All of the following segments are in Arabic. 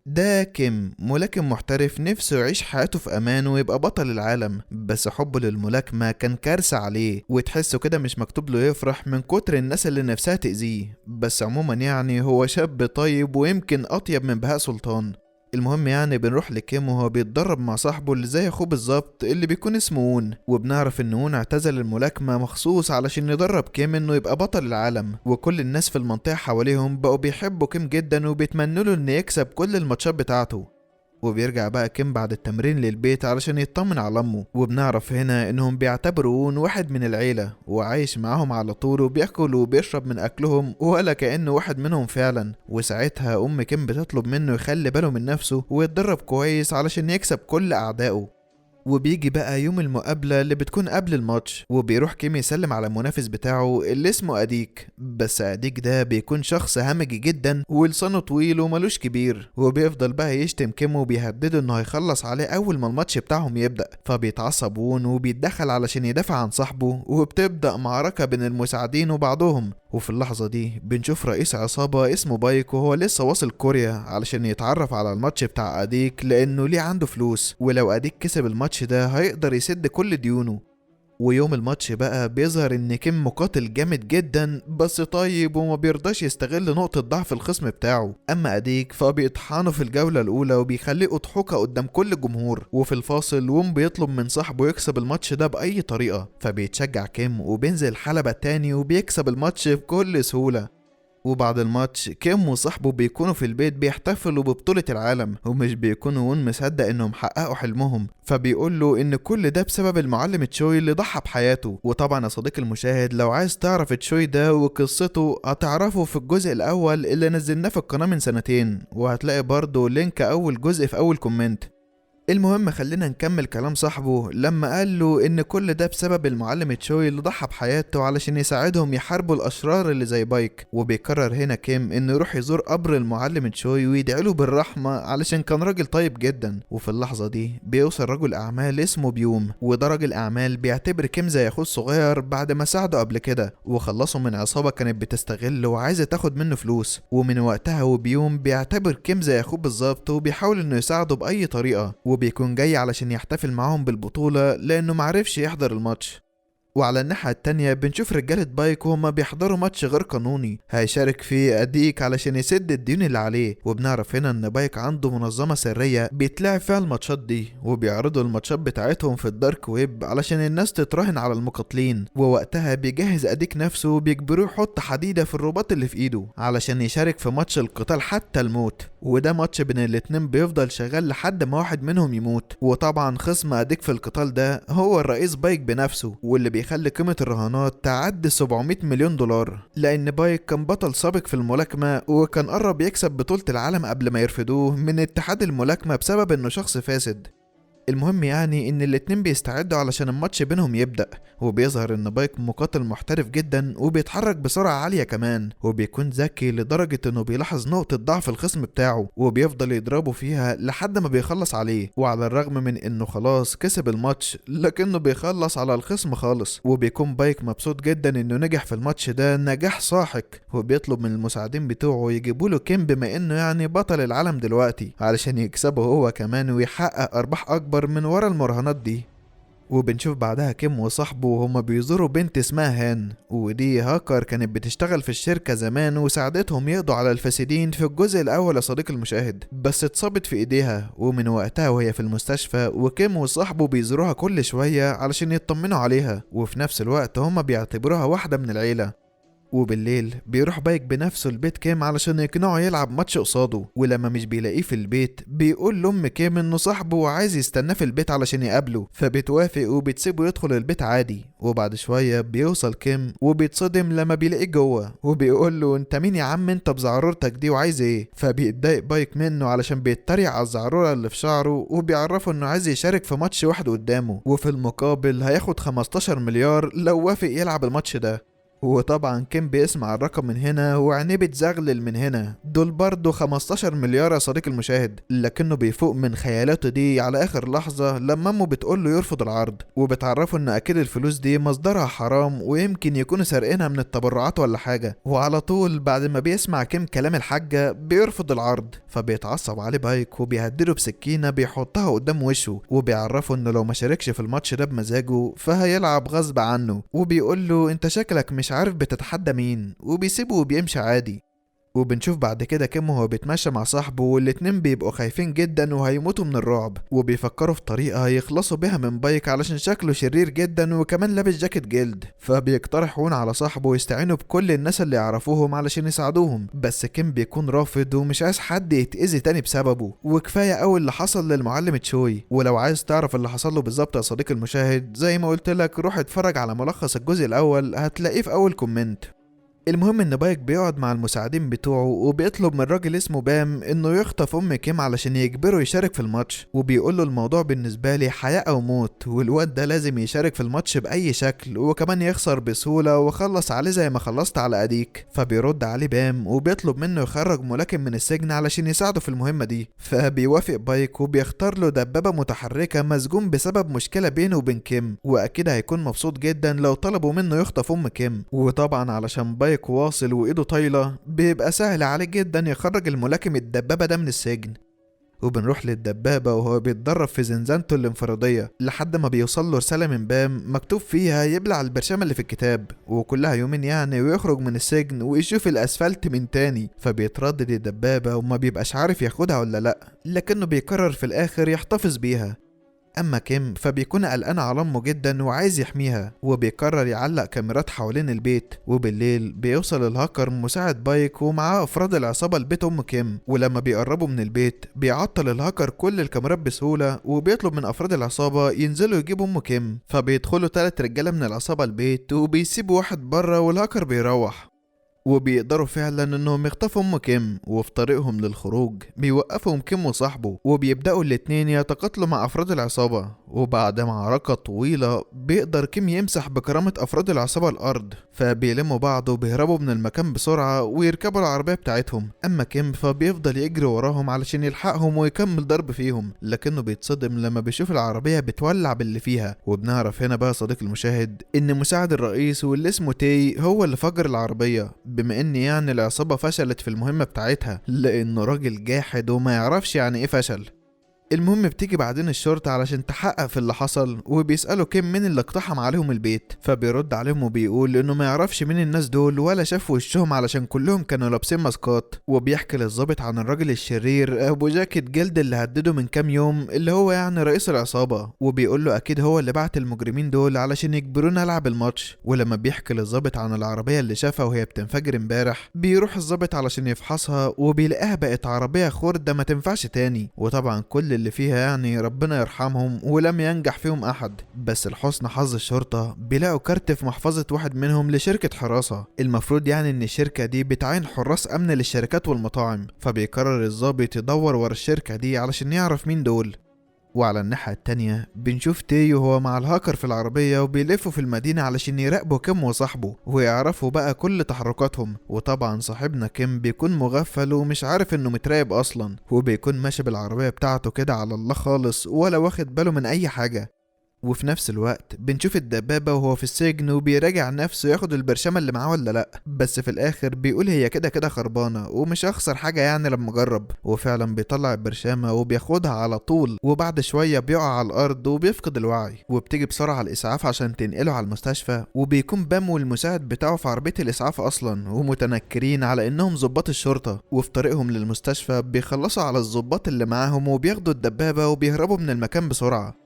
ده كيم ملاكم محترف نفسه يعيش حياته في امان ويبقى بطل العالم، بس حبه للملاكمة كان كارثة عليه، وتحسه كده مش مكتوب له يفرح من كتر الناس اللي نفسها تأذيه. بس عموما يعني هو شاب طيب ويمكن اطيب من بهاء سلطان. المهم يعني بنروح لكيم وهو بيتدرب مع صاحبه اللي زي اخوه بالظبط اللي بيكون اسمه وون، وبنعرف ان وون اعتزل الملاكمة مخصوص علشان يدرب كيم انه يبقى بطل العالم، وكل الناس في المنطقة حواليهم بقوا بيحبوا كيم جدا وبيتمنوا له انه يكسب كل الماتشات بتاعته. وبيرجع بقى كيم بعد التمرين للبيت علشان يطمن على امه، وبنعرف هنا انهم بيعتبروا وون واحد من العيلة وعايش معاهم على طول وبياكل وبيشرب من اكلهم ولا كأنه واحد منهم فعلا. وساعتها ام كيم بتطلب منه يخلي باله من نفسه ويتدرب كويس علشان يكسب كل اعدائه. وبيجي بقى يوم المقابلة اللي بتكون قبل الماتش، وبيروح كيم يسلم على المنافس بتاعه اللي اسمه أديك، بس أديك ده بيكون شخص همجي جدا ولسانه طويل وملوش كبير، وبيفضل بقى يشتم كيم وبيهدده انه هيخلص عليه اول ما الماتش بتاعهم يبدأ. فبيتعصب وون وبيتدخل علشان يدافع عن صاحبه، وبتبدأ معركة بين المساعدين وبعضهم. وفي اللحظة دي بنشوف رئيس عصابة اسمه بايك وهو لسه واصل كوريا علشان يتعرف على الماتش بتاع أديك لأنه ليه عنده فلوس، ولو أديك كسب الماتش ده هيقدر يسد كل ديونه. ويوم الماتش بقى بيظهر ان كيم مقاتل جامد جدا بس طيب وما بيرضاش يستغل نقطة ضعف الخصم بتاعه. اما اديك فبيطحنه في الجولة الاولى وبيخليه اضحوكة قدام كل الجمهور. وفي الفاصل ووم بيطلب من صاحبه يكسب الماتش ده باي طريقة، فبيتشجع كيم وبينزل الحلبة تاني وبيكسب الماتش بكل سهولة. وبعد الماتش كيم وصاحبه بيكونوا في البيت بيحتفلوا ببطولة العالم، ومش بيكونوا وون مصدق انهم حققوا حلمهم، فبيقول له ان كل ده بسبب المعلم تشوي اللي ضحى بحياته. وطبعا يا صديقي المشاهد لو عايز تعرف تشوي ده وقصته هتعرفه في الجزء الاول اللي نزلناه في القناة من سنتين، وهتلاقي برضه لينك اول جزء في اول كومنت. المهم خلينا نكمل كلام صاحبه لما قال له ان كل ده بسبب المعلم تشوي اللي ضحى بحياته علشان يساعدهم يحاربوا الاشرار اللي زي بايك. وبيقرر هنا كيم انه يروح يزور قبر المعلم تشوي ويدعي له بالرحمه علشان كان راجل طيب جدا. وفي اللحظه دي بيوصل رجل اعمال اسمه بيوم، وده راجل اعمال بيعتبر كيم زي اخوه الصغير بعد ما ساعده قبل كده وخلصه من عصابه كانت بتستغله وعايزه تاخد منه فلوس. ومن وقتها وبيوم بيعتبر كيم زي اخوه بالظبط وبيحاول انه يساعده باي طريقه، وبيكون جاي علشان يحتفل معاهم بالبطولة لأنه معرفش يحضر الماتش. وعلى الناحية التانية بنشوف رجالة بايك وهما بيحضروا ماتش غير قانوني هيشارك فيه أديك علشان يسد الديون اللي عليه. وبنعرف هنا ان بايك عنده منظمة سرية بيتلعب فيها الماتشات دي، وبيعرضوا الماتشات بتاعتهم في الدارك ويب علشان الناس تتراهن على المقاتلين. ووقتها بيجهز أديك نفسه وبيجبروه يحط حديدة في الرباط اللي في ايده علشان يشارك في ماتش القتال حتى الموت. وده ماتش بين الاتنين بيفضل شغال لحد ما واحد منهم يموت. وطبعا خصم أديك في القتال ده هو الرئيس بايك بنفسه، واللي بيخلي قيمة الرهانات تعدي 700 مليون دولار، لأن بايك كان بطل سابق في الملاكمة وكان قرب يكسب بطولة العالم قبل ما يرفضوه من اتحاد الملاكمة بسبب انه شخص فاسد. المهم يعني ان الاتنين بيستعدوا علشان الماتش بينهم يبدأ، وبيظهر ان بايك مقاتل محترف جدا وبيتحرك بسرعة عالية كمان، وبيكون ذكي لدرجة انه بيلاحظ نقطة ضعف الخصم بتاعه وبيفضل يضربه فيها لحد ما بيخلص عليه. وعلى الرغم من انه خلاص كسب الماتش لكنه بيخلص على الخصم خالص. وبيكون بايك مبسوط جدا انه نجح في الماتش ده نجاح ساحق، وبيطلب من المساعدين بتوعه يجيبوا له كيم بما انه يعني بطل العالم دلوقتي علشان يكسبه هو كمان ويحقق ارباح اكبر من ورا المراهنات دي. وبنشوف بعدها كيم وصاحبه وهما بيزوروا بنت اسمها هان، ودي هاكر كانت بتشتغل في الشركة زمان وساعدتهم يقضوا على الفاسدين في الجزء الأول يا صديقي المشاهد، بس اتصابت في ايديها. ومن وقتها وهي في المستشفى وكيم وصاحبه بيزوروها كل شوية علشان يطمنوا عليها، وفي نفس الوقت هما بيعتبروها واحدة من العيلة. وبالليل بيروح بايك بنفسه البيت كيم علشان يقنعه يلعب ماتش قصاده، ولما مش بيلاقيه في البيت بيقول لأم كيم انه صاحبه عايز يستناه في البيت علشان يقابله، فبتوافق وبتسيبه يدخل البيت عادي. وبعد شوية بيوصل كيم وبيتصدم لما بيلاقيه جوه، وبيقول له انت مين يا عم انت بزعرورتك دي وعايز ايه؟ فبيتضايق بايك منه علشان بيتريق على الزعرورة اللي في شعره، وبيعرفه انه عايز يشارك في ماتش واحد قدامه، وفي المقابل هياخد 15 مليار لو وافق يلعب الماتش ده. وطبعا كيم بيسمع الرقم من هنا وعينيه بتزغلل من هنا، دول برضه 15 مليار يا صديق المشاهد. لكنه بيفوق من خيالاته دي على اخر لحظة لما امه بتقول له يرفض العرض، وبتعرفه ان اكيد الفلوس دي مصدرها حرام ويمكن يكونوا سارقينها من التبرعات ولا حاجة. وعلى طول بعد ما بيسمع كيم كلام الحاجة بيرفض العرض، فبيتعصب عليه بايك وبيهدده بسكينة بيحطها قدام وشه، وبيعرفه انه لو ما شاركش في الماتش ده بمزاجه فهيلعب غصب عنه، وبيقول له انت شكلك مش عارف بتتحدى مين، وبيسيبه وبيمشي عادي. وبنشوف بعد كده كيم وهو بيتمشى مع صاحبه والاتنين بيبقوا خايفين جدا وهيموتوا من الرعب، وبيفكروا في طريقة يخلصوا بيها من بايك علشان شكله شرير جدا وكمان لابس جاكيت جلد. فبيقترحون على صاحبه يستعينوا بكل الناس اللي يعرفوهم علشان يساعدوهم، بس كيم بيكون رافض ومش عايز حد يتأذي تاني بسببه، وكفاية قوي اللي حصل للمعلم تشوي. ولو عايز تعرف اللي حصل له بالظبط يا صديقي المشاهد، زي ما قلت لك روح اتفرج على ملخص الجزء الاول هتلاقيه في اول كومنت. المهم ان بايك بيقعد مع المساعدين بتوعه وبيطلب من راجل اسمه بام انه يخطف ام كيم علشان يجبره يشارك في الماتش، وبيقول له الموضوع بالنسبه لي حياه او موت، والواد ده لازم يشارك في الماتش باي شكل وكمان يخسر بسهوله وخلص عليه زي ما خلصت على اديك. فبيرد عليه بام وبيطلب منه يخرج ملاكم من السجن علشان يساعده في المهمه دي، فبيوافق بايك وبيختار له دبابه متحركه مسجون بسبب مشكله بينه وبين كيم، واكيد هيكون مبسوط جدا لو طلبوا منه يخطف ام كيم. وطبعا علشان بايك واصل وايده طايله بيبقى سهل عليه جدا يخرج الملاكم الدبابه ده من السجن. وبنروح للدبابة وهو بيتدرب في زنزانته الانفرادية لحد ما بيوصل له رسالة من بام مكتوب فيها يبلع البرشامة اللي في الكتاب، وكلها يومين يعني ويخرج من السجن ويشوف الأسفلت من تاني. فبيتردد الدبابة وما بيبقاش عارف ياخدها ولا لأ، لكنه بيقرر في الآخر يحتفظ بيها. اما كيم فبيكون قلقان على امه جدا وعايز يحميها، وبيقرر يعلق كاميرات حوالين البيت. وبالليل بيوصل الهاكر مساعد بايك ومعاه افراد العصابه لبيت ام كيم، ولما بيقربوا من البيت بيعطل الهاكر كل الكاميرات بسهوله وبيطلب من افراد العصابه ينزلوا يجيبوا ام كيم. فبيدخلوا 3 رجاله من العصابه البيت وبيسيبوا واحد بره والهاكر بيروح، وبيقدروا فعلا انهم يخطفوا ام كيم. وفي طريقهم للخروج بيوقفهم كيم وصاحبه وبيبدأوا الاتنين يتقاتلوا مع افراد العصابة، وبعد معركة طويلة بيقدر كيم يمسح بكرامة افراد العصابة الارض، فبيلموا بعض وبيهربوا من المكان بسرعة ويركبوا العربية بتاعتهم. اما كيم فبيفضل يجري وراهم علشان يلحقهم ويكمل ضرب فيهم، لكنه بيتصدم لما بيشوف العربية بتولع باللي فيها. وبنعرف هنا بقى صديق المشاهد ان مساعد الرئيس واللي اسمه تي هو اللي فجر العربية، بما ان يعني العصابة فشلت في المهمة بتاعتها لانه راجل جاحد وما يعرفش يعني ايه فشل. المهم بتيجي بعدين الشرطة علشان تحقق في اللي حصل، وبيسألوا كيم مين اللي اقتحم عليهم البيت، فبيرد عليهم وبيقول انه ما يعرفش مين الناس دول ولا شاف وشهم علشان كلهم كانوا لابسين ماسكات. وبيحكي للظابط عن الراجل الشرير ابو جاكيت جلد اللي هدده من كام يوم اللي هو يعني رئيس العصابة، وبيقول له اكيد هو اللي بعت المجرمين دول علشان يجبرونا العب الماتش. ولما بيحكي للظابط عن العربية اللي شافها وهي بتنفجر امبارح، بيروح الظابط علشان يفحصها وبيلاقيها بقت عربية خردة ما تنفعش تاني، وطبعا كل اللي فيها يعني ربنا يرحمهم ولم ينجح فيهم احد. بس لحسن حظ الشرطة بيلاقوا كارت في محفظة واحد منهم لشركة حراسة، المفروض يعني ان الشركة دي بتعين حراس امن للشركات والمطاعم، فبيقرر الضابط يدور ورا الشركة دي علشان يعرف مين دول. وعلى الناحية التانية بنشوف تيو وهو مع الهاكر في العربية وبيلفوا في المدينة علشان يراقبوا كيم وصاحبه ويعرفوا بقى كل تحركاتهم. وطبعا صاحبنا كيم بيكون مغفل ومش عارف انه متراقب اصلا، وبيكون ماشي بالعربية بتاعته كده على الله خالص ولا واخد باله من اي حاجة. وفي نفس الوقت بنشوف الدبابة وهو في السجن وبيراجع نفسه ياخد البرشامة اللي معاه ولا لأ، بس في الآخر بيقول هي كده كده خربانة ومش هخسر حاجة يعني لما أجرب. وفعلا بيطلع البرشامة وبياخدها على طول، وبعد شوية بيقع على الأرض وبيفقد الوعي، وبتيجي بسرعة الإسعاف عشان تنقله على المستشفى. وبيكون بام والمساعد بتاعه في عربية الإسعاف أصلا ومتنكرين على إنهم ضباط الشرطة، وفي طريقهم للمستشفى بيخلصوا على الضباط اللي معاهم وبياخدوا الدبابة وبيهربوا من المكان بسرعة.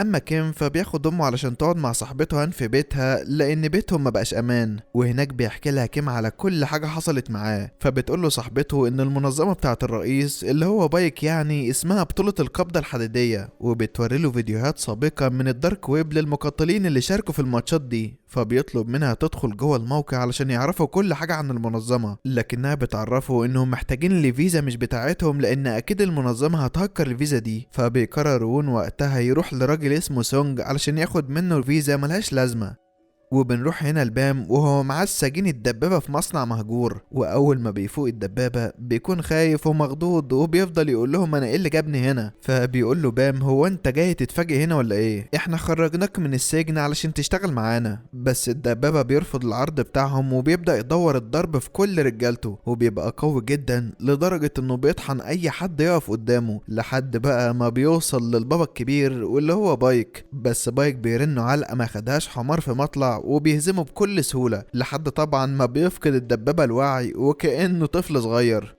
اما كيم فبياخد امه علشان تقعد مع صاحبته هان في بيتها لان بيتهم مبقاش امان، وهناك بيحكي لها كيم على كل حاجه حصلت معاه. فبتقول له صاحبته ان المنظمه بتاعه الرئيس اللي هو بايك يعني اسمها بطوله القبضه الحديديه، وبتوري له فيديوهات سابقه من الدارك ويب للمقاتلين اللي شاركوا في الماتشات دي. فبيطلب منها تدخل جوه الموقع علشان يعرفوا كل حاجه عن المنظمه، لكنها بتعرفه انهم محتاجين لفيزا مش بتاعتهم لان اكيد المنظمه هتهكر الفيزا دي. فبيقرر وون وقتها يروح لراجل اسمه سونج علشان ياخد منه الفيزا ملهاش لازمه. وبنروح هنا لبام وهو معاه السجين الدبابة في مصنع مهجور، وأول ما بيفوق الدبابة بيكون خايف ومخضوض وبيفضل يقول لهم أنا إيه اللي جابني هنا. فبيقول له بام هو أنت جاي تتفاجئ هنا ولا إيه؟ إحنا خرجناك من السجن علشان تشتغل معانا. بس الدبابة بيرفض العرض بتاعهم وبيبدأ يدور الضرب في كل رجالته، وبيبقى قوي جدا لدرجة إنه بيطحن أي حد يقف قدامه، لحد بقى ما بيوصل للبابا الكبير واللي هو بايك. بس بايك بيرنه علقة ما خدهاش حمار في مطلع وبيهزمه بكل سهولة، لحد طبعا ما بيفقد الدبابة الوعي وكأنه طفل صغير.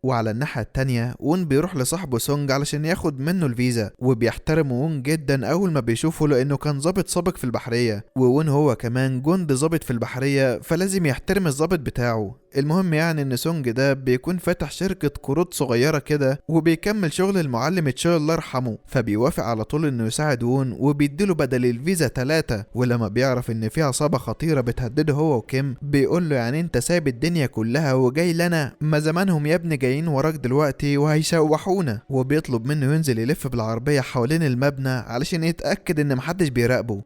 وعلى الناحية التانية وون بيروح لصاحبه سونج علشان ياخد منه الفيزا، وبيحترم وون جدا أول ما بيشوفه لأنه كان ضابط سابق في البحرية، وون هو كمان جندي ضابط في البحرية فلازم يحترم الضابط بتاعه. المهم يعني ان سونج ده بيكون فاتح شركة قروض صغيرة كده وبيكمل شغل المعلم تشو الله يرحمه، فبيوافق على طول انه يساعد وون وبيديله بدل الفيزا 3. ولما بيعرف ان في عصابة خطيرة بتهدده هو وكيم بيقول له يعني انت سايب الدنيا كلها وجاي لنا؟ ما زمانهم يا ابني جايين وراك دلوقتي وهيشوحونا. وبيطلب منه ينزل يلف بالعربية حوالين المبنى علشان يتأكد ان محدش بيراقبه.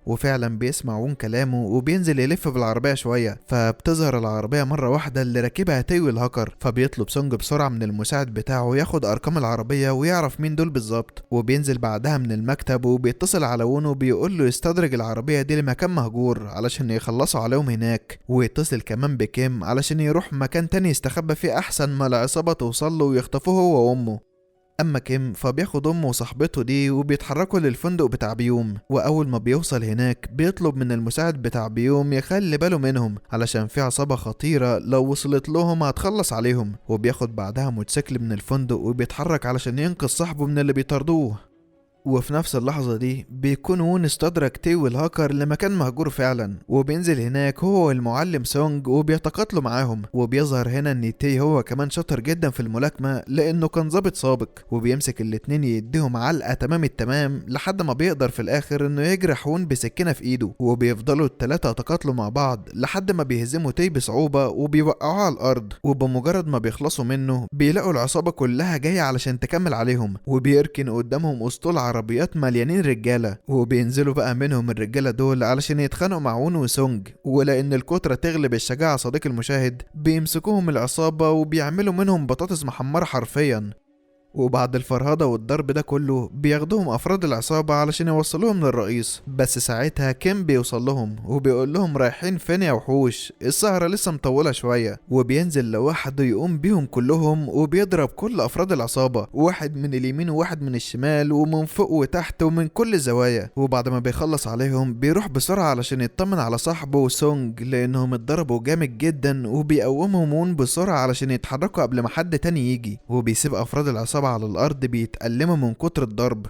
وفعلا بيسمع وون كلامه وبينزل يلف بالعربية شوية، فبتظهر العربية مرة واحدة اللي راكبها تيوي الهاكر. فبيطلب سونج بسرعة من المساعد بتاعه ياخد أرقام العربية ويعرف مين دول بالظبط، وبينزل بعدها من المكتب وبيتصل على وون وبيقول له يستدرج العربية دي لمكان مهجور علشان يخلصوا عليهم هناك، ويتصل كمان بكيم علشان يروح مكان تاني يستخبى فيه أحسن ما العصابة توصل له ويخطفوه هو وأمه. اما كيم فبياخد امه وصاحبته دي وبيتحركوا للفندق بتاع بيوم، واول ما بيوصل هناك بيطلب من المساعد بتاع بيوم يخلي باله منهم علشان في عصابة خطيرة لو وصلت لهم هتخلص عليهم. وبياخد بعدها موتوسيكل من الفندق وبيتحرك علشان ينقذ صاحبه من اللي بيطاردوه. وفي نفس اللحظة دي بيكون وون استدرك تيو الهاكر لمكان مهجور فعلا، وبينزل هناك هو والمعلم سونج وبيتقاتلوا معاهم. وبيظهر هنا ان تي هو كمان شاطر جدا في الملاكمة لانه كان ضابط سابق، وبيمسك الاتنين يديهم علقة تمام التمام لحد ما بيقدر في الاخر انه يجرح وون بسكينة في ايده. وبيفضلوا التلاتة يتقاتلوا مع بعض لحد ما بيهزموا تي بصعوبة وبيوقعوه على الارض، وبمجرد ما بيخلصوا منه بيلاقوا العصابة كلها جاية علشان تكمل عليهم، وبيركن قدامهم اسطول عربيات مليانين رجالة، وبينزلوا بقى منهم الرجالة دول علشان يتخانقوا مع وون وسونج. ولأن الكترة تغلب الشجاعة صديق المشاهد بيمسكوهم العصابة وبيعملوا منهم بطاطس محمرة حرفيا. وبعد الفرهدة والضرب ده كله بياخدوهم أفراد العصابة علشان يوصلوهم للرئيس. بس ساعتها كيم بيوصل لهم وبيقول لهم رايحين فين يا وحوش، السهرة لسه مطولة شوية. وبينزل لوحده يقوم بيهم كلهم وبيضرب كل أفراد العصابة، واحد من اليمين وواحد من الشمال ومن فوق وتحت ومن كل الزوايا. وبعد ما بيخلص عليهم بيروح بسرعة علشان يطمن على صاحبه وسونج لأنهم اتضربوا جامد جدا، وبيقومهم وون بسرعة علشان يتحركوا قبل ما حد تاني يجي. وبيسيب أفراد العصابة على الأرض بيتألموا من كتر الضرب.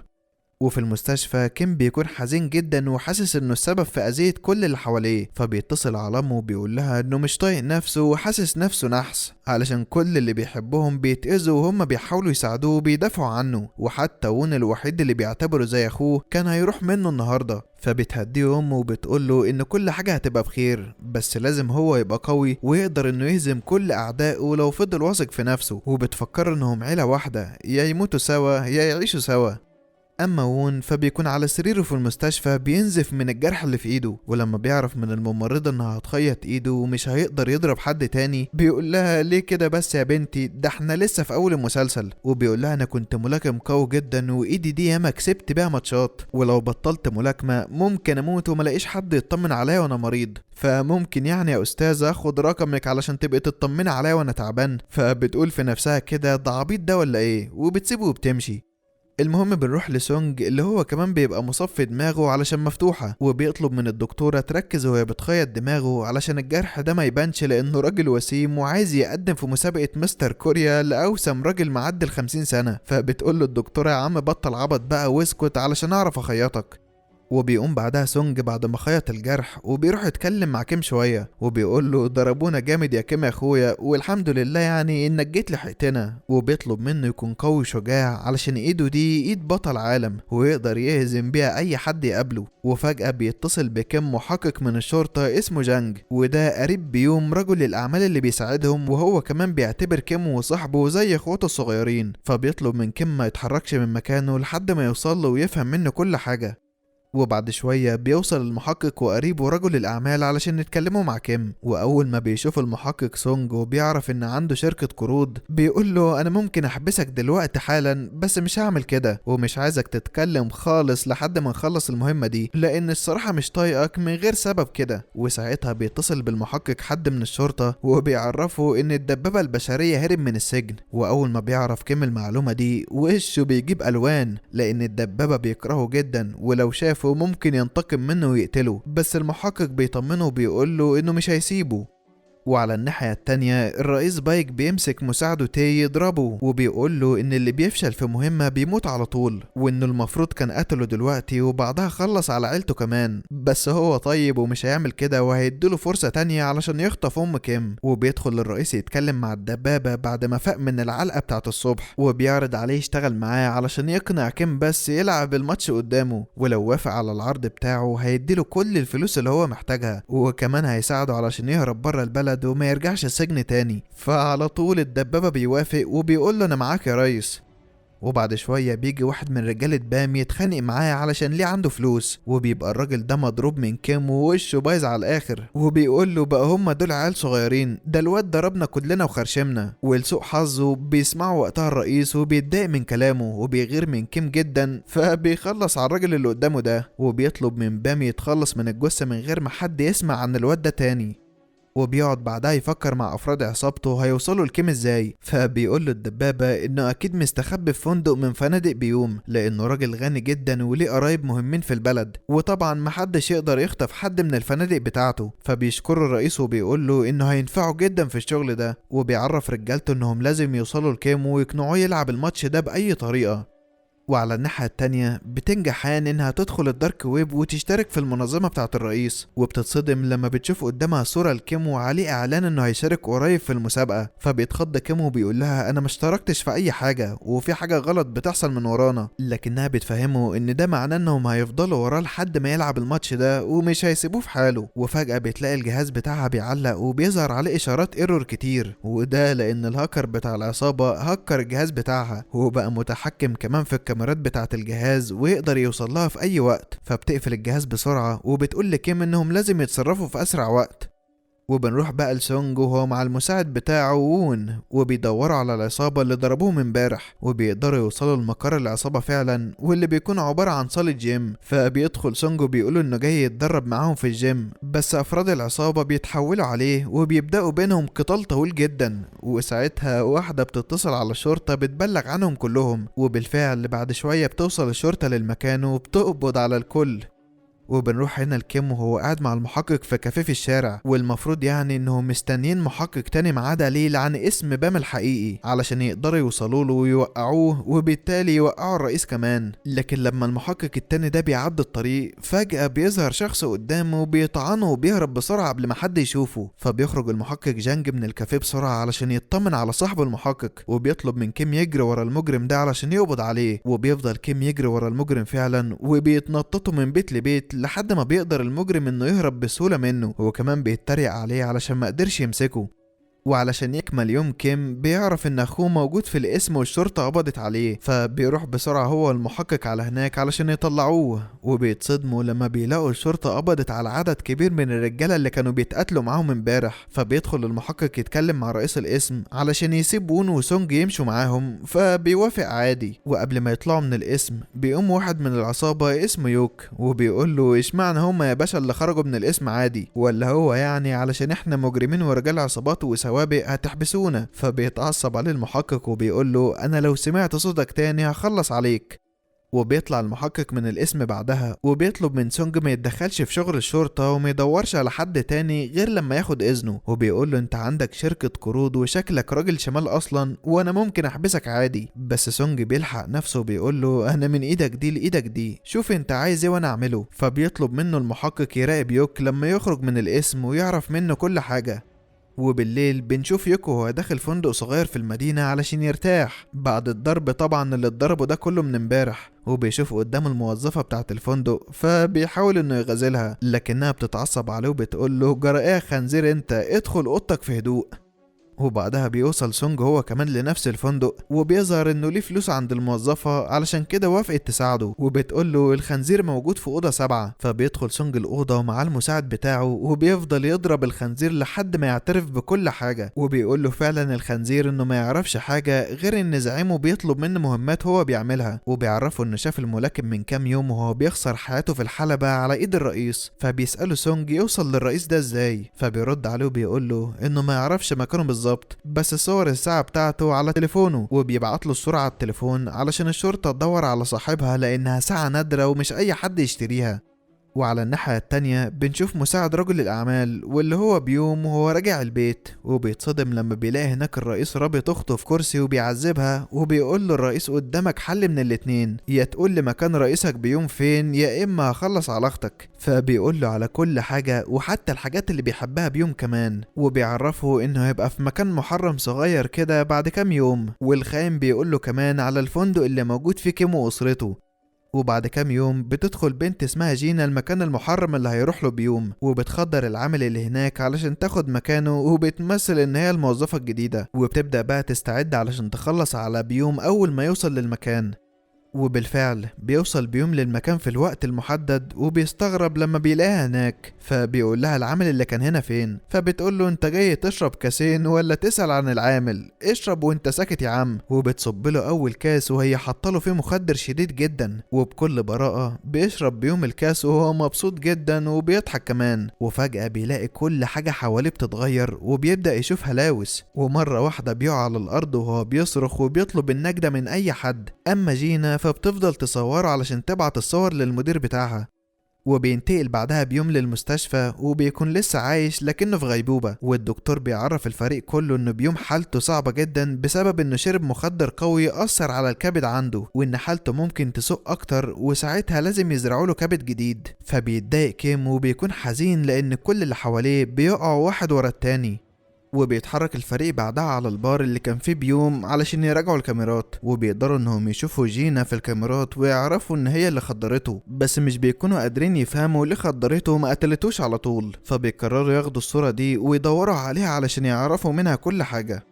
وفي المستشفى كيم بيكون حزين جدا وحاسس انه السبب في اذية كل اللي حواليه، فبيتصل على امه وبيقول لها انه مش طايق نفسه وحاسس نفسه نحس علشان كل اللي بيحبهم بيتأذوا وهم بيحاولوا يساعدوه وبيدافعوا عنه، وحتى وون الوحيد اللي بيعتبره زي اخوه كان هيروح منه النهارده. فبتهديه امه وبتقوله ان كل حاجة هتبقى بخير، بس لازم هو يبقى قوي ويقدر انه يهزم كل اعدائه لو فضل واثق في نفسه، وبتفكر انهم عيلة واحدة يا يموتوا سوا يا يعيشوا سوا. اما وون فبيكون على سريره في المستشفى بينزف من الجرح اللي في ايده، ولما بيعرف من الممرضة انها هتخيط ايده ومش هيقدر يضرب حد تاني بيقول لها ليه كده بس يا بنتي، ده احنا لسه في اول المسلسل. وبيقول لها انا كنت ملاكم قوي جدا وايدي دي ياما كسبت بيها ماتشات، ولو بطلت ملاكمة ممكن اموت وملاقيش حد يطمن عليا وانا مريض، فممكن يعني يا استاذة اخد رقمك علشان تبقي تطمني عليا وانا تعبان. فبتقول في نفسها كده ده عبيط ده ولا ايه، وبتسيبه وبتمشي. المهم بنروح لسونج اللي هو كمان بيبقى مصفي دماغه علشان مفتوحة، وبيطلب من الدكتورة تركز وهي بتخيط دماغه علشان الجرح ده ما يبانش لانه راجل وسيم وعايز يقدم في مسابقة مستر كوريا لأوسم راجل معدي 50 سنة. فبتقول له الدكتورة يا عم بطل عبط بقى واسكت علشان اعرف اخيطك. وبيقوم بعدها سونج بعد ما خيط الجرح وبيروح يتكلم مع كيم شوية، وبيقول له ضربونا جامد يا كيم يا اخويا والحمد لله يعني انك جيت لحقتنا. وبيطلب منه يكون قوي شجاع علشان ايده دي ايد بطل عالم ويقدر يهزم بيها اي حد يقابله. وفجأة بيتصل بكيم محقق من الشرطة اسمه جانج، وده قريب بيوم رجل الاعمال اللي بيساعدهم، وهو كمان بيعتبر كيم وصاحبه زي اخواته الصغيرين. فبيطلب من كيم ما يتحركش من مكانه لحد ما يوصل له ويفهم منه كل حاجة. وبعد شوية بيوصل المحقق وقريبه رجل الأعمال علشان يتكلموا مع كيم، وأول ما بيشوف المحقق سونج وبيعرف إن عنده شركة قروض بيقول له أنا ممكن أحبسك دلوقتي حالا، بس مش هعمل كده، ومش عايزك تتكلم خالص لحد ما نخلص المهمة دي، لأن الصراحة مش طايقك من غير سبب كده. وساعتها بيتصل بالمحقق حد من الشرطة وبيعرفه إن الدبابة البشرية هرب من السجن. وأول ما بيعرف كيم المعلومة دي وشه بيجيب ألوان، لأن الدبابة بيكرهه جدا ولو شافه ممكن ينتقم منه ويقتله، بس المحقق بيطمنه وبيقوله إنه مش هيسيبه. وعلى الناحية التانية الرئيس بايك بيمسك مساعده تي يضربه وبيقوله ان اللي بيفشل في مهمة بيموت على طول، وانه المفروض كان قتله دلوقتي وبعدها خلص على عيلته كمان، بس هو طيب ومش هيعمل كده وهيديله فرصة تانية علشان يخطف ام كيم. وبيدخل الرئيس يتكلم مع الدبابة بعد ما فاق من العلقة بتاعت الصبح، وبيعرض عليه يشتغل معاه علشان يقنع كيم بس يلعب الماتش قدامه، ولو وافق على العرض بتاعه هيديله كل الفلوس اللي هو محتاجها، وكمان هيساعده علشان يهرب بره البلد وما يرجعش السجن تاني. فعلى طول الدبابة بيوافق وبيقول له انا معاك يا ريس. وبعد شوية بيجي واحد من رجالة بام يتخانق معاه علشان ليه عنده فلوس، وبيبقى الراجل ده مضروب من كيم ووشه بايظ على الاخر، وبيقول له بقى هما دول عيال صغيرين، ده الواد ضربنا كلنا وخرشمنا. ولسوء حظه بيسمعوا وقتها الرئيس وبيتضايق من كلامه وبيغير من كيم جدا، فبيخلص على الراجل اللي قدامه ده وبيطلب من بام يتخلص من الجثة من غير ما حد يسمع عن الواد ده تاني. وبيقعد بعدها يفكر مع افراد عصابته هيوصلوا لكيم ازاي، فبيقول له الدبابة انه اكيد مستخبي في فندق من فنادق بيوم، لانه راجل غني جدا وليه قرايب مهمين في البلد، وطبعا محدش يقدر يخطف حد من الفنادق بتاعته. فبيشكره الرئيس وبيقول له انه هينفعه جدا في الشغل ده، وبيعرف رجالته انهم لازم يوصلوا لكيم ويقنعوه يلعب الماتش ده باي طريقة. وعلى الناحية التانية بتنجح هان انها تدخل الدارك ويب وتشترك في المنظمة بتاعة الرئيس، وبتتصدم لما بتشوف قدامها صورة لكيم وعليه اعلان انه هيشارك قريب في المسابقة. فبيتخض كيم وبيقول لها انا مشتركتش في اي حاجة وفي حاجة غلط بتحصل من ورانا، لكنها بتفهمه ان ده معناه انهم هيفضلوا وراه لحد ما يلعب الماتش ده ومش هيسيبوه في حاله. وفجأة بتلاقي الجهاز بتاعها بيعلق وبيظهر عليه اشارات ايرور كتير، وده لان الهاكر بتاع العصابة هكر الجهاز بتاعها وبقى متحكم كمان في الكاميرات بتاعة الجهاز ويقدر يوصل لها في اي وقت. فبتقفل الجهاز بسرعة وبتقول لكيم انهم لازم يتصرفوا في اسرع وقت. وبنروح بقى لسونج وهو مع المساعد بتاعه وون، وبيدوروا على العصابة اللي ضربوهم امبارح، وبيقدروا يوصلوا لمقر العصابة فعلا واللي بيكون عبارة عن صالة جيم. فبيدخل سونج وبيقولوا انه جاي يتدرب معاهم في الجيم، بس افراد العصابة بيتحولوا عليه وبيبدأوا بينهم قتال طويل جدا. وساعتها واحدة بتتصل على الشرطة بتبلغ عنهم كلهم، وبالفعل بعد شوية بتوصل الشرطة للمكان وبتقبض على الكل. وبنروح هنا لكيم وهو قاعد مع المحقق في كافيه في الشارع، والمفروض يعني انهم مستنيين محقق تاني معاه دليل عن اسم بام الحقيقي علشان يقدروا يوصلوا له ويوقعوه وبالتالي يوقعوا الرئيس كمان. لكن لما المحقق التاني ده بيعدي الطريق فجأة بيظهر شخص قدامه وبيطعنه وبيهرب بسرعة قبل ما حد يشوفه. فبيخرج المحقق جانج من الكافيه بسرعة علشان يطمن على صاحبه المحقق، وبيطلب من كيم يجري ورا المجرم ده علشان يقبض عليه. وبيفضل كيم يجري ورا المجرم فعلا وبيتنططوا من بيت لبيت لحد ما بيقدر المجرم انه يهرب بسهولة منه، وكمان بيتريق عليه علشان ما قدرش يمسكه. وعلشان يكمل يوم كيم بيعرف ان اخوه موجود في القسم والشرطة قبضت عليه، فبيروح بسرعة هو المحقق على هناك علشان يطلعوه. وبيتصدموا لما بيلاقوا الشرطة قبضت على عدد كبير من الرجالة اللي كانوا بيتقاتلوا معاهم امبارح. فبيدخل المحقق يتكلم مع رئيس القسم علشان يسيب وون وسونج يمشوا معاهم، فبيوافق عادي. وقبل ما يطلعوا من القسم بيقوم واحد من العصابة اسمه يوك وبيقول له اشمعنى هما يا باشا اللي خرجوا من القسم عادي، ولا هو يعني علشان احنا مجرمين ورجال عصابات وسوابق هتحبسونا؟ فبيتعصب عليه المحقق وبيقول له انا لو سمعت صوتك تاني هخلص عليك. وبيطلع المحقق من القسم بعدها وبيطلب من سونج ما يتدخلش في شغل الشرطة وما يدورش على حد تاني غير لما ياخد اذنه، وبيقول له انت عندك شركة قروض وشكلك راجل شمال اصلا وانا ممكن احبسك عادي. بس سونج بيلحق نفسه وبيقول له انا من ايدك دي لايدك دي، شوف انت عايز ايه وانا اعمله. فبيطلب منه المحقق يراقب يوك لما يخرج من القسم ويعرف منه كل حاجة. وبالليل بنشوف يوكو وهو داخل فندق صغير في المدينة علشان يرتاح بعد الضرب طبعا اللي اتضربه ده كله من امبارح. وبيشوف قدام الموظفة بتاعة الفندق فبيحاول انه يغازلها، لكنها بتتعصب عليه وبتقول له جرى ايه يا خنزير انت، ادخل اوضتك في هدوء. وبعدها بيوصل سونج هو كمان لنفس الفندق، وبيظهر انه ليه فلوس عند الموظفة علشان كده وافقت تساعده، وبتقول له الخنزير موجود في أوضة 7. فبيدخل سونج الأوضة مع المساعد بتاعه، وبيفضل يضرب الخنزير لحد ما يعترف بكل حاجة، وبيقول له فعلا الخنزير انه ما يعرفش حاجة غير ان زعيمه بيطلب منه مهمات هو بيعملها، وبيعرفه انه شاف الملاكم من كام يوم وهو بيخسر حياته في الحلبة على ايد الرئيس. فبيسأله سونج يوصل للرئيس ده ازاي، فبيرد عليه وبيقول له انه ما يعرفش مكانه بالظبط، بس صور الساعة بتاعته على تليفونه، وبيبعت له الصورة على التليفون علشان الشرطة تدور على صاحبها لانها ساعة نادرة ومش اي حد يشتريها. وعلى الناحية التانية بنشوف مساعد رجل الأعمال، واللي هو بيوم وهو راجع البيت وبيتصدم لما بيلاقي هناك الرئيس رابط أخته في كرسي وبيعذبها، وبيقول له الرئيس قدامك حل من الاتنين، يا تقول لي مكان رئيسك بيوم فين يا إما هخلص على أختك. فبيقول له على كل حاجة وحتى الحاجات اللي بيحبها بيوم كمان، وبيعرفه إنه هيبقى في مكان محرم صغير كده بعد كام يوم، والخاين بيقول له كمان على الفندق اللي موجود فيه كيم وأسرته. وبعد كام يوم بتدخل بنت اسمها جينا المكان المحرم اللي هيروح له بيوم، وبتخدر العامل اللي هناك علشان تاخد مكانه، وبتمثل ان هي الموظفة الجديدة، وبتبدأ بقى تستعد علشان تخلص على بيوم اول ما يوصل للمكان. وبالفعل بيوصل بيوم للمكان في الوقت المحدد، وبيستغرب لما بيلاقيها هناك، فبيقول لها العامل اللي كان هنا فين، فبتقول له انت جاي تشرب كاسين ولا تسأل عن العامل؟ اشرب وانت ساكت يا عم. وبتصب له اول كاس وهي حاطه له فيه مخدر شديد جدا، وبكل براءة بيشرب بيوم الكاس وهو مبسوط جدا وبيضحك كمان. وفجأة بيلاقي كل حاجة حواليه بتتغير، وبيبدأ يشوف هلاوس، ومرة واحدة بيقع على الارض وهو بيصرخ وبيطلب النجدة من اي حد. اما جينا فبتفضل تصوره علشان تبعت الصور للمدير بتاعها. وبينتقل بعدها بيوم للمستشفى، وبيكون لسه عايش لكنه في غيبوبة، والدكتور بيعرف الفريق كله انه بيوم حالته صعبة جدا بسبب انه شرب مخدر قوي اثر على الكبد عنده، وان حالته ممكن تسوء اكتر وساعتها لازم يزرعوا له كبد جديد. فبيتضايق كيم وبيكون حزين لان كل اللي حواليه بيقعوا واحد ورا التاني. وبيتحرك الفريق بعدها على البار اللي كان فيه بيوم علشان يراجعوا الكاميرات، وبيقدروا انهم يشوفوا جينا في الكاميرات ويعرفوا ان هي اللي خدرته، بس مش بيكونوا قادرين يفهموا ليه خدرته وما قتلتوش على طول. فبيقرروا ياخدوا الصورة دي ويدوروا عليها علشان يعرفوا منها كل حاجة.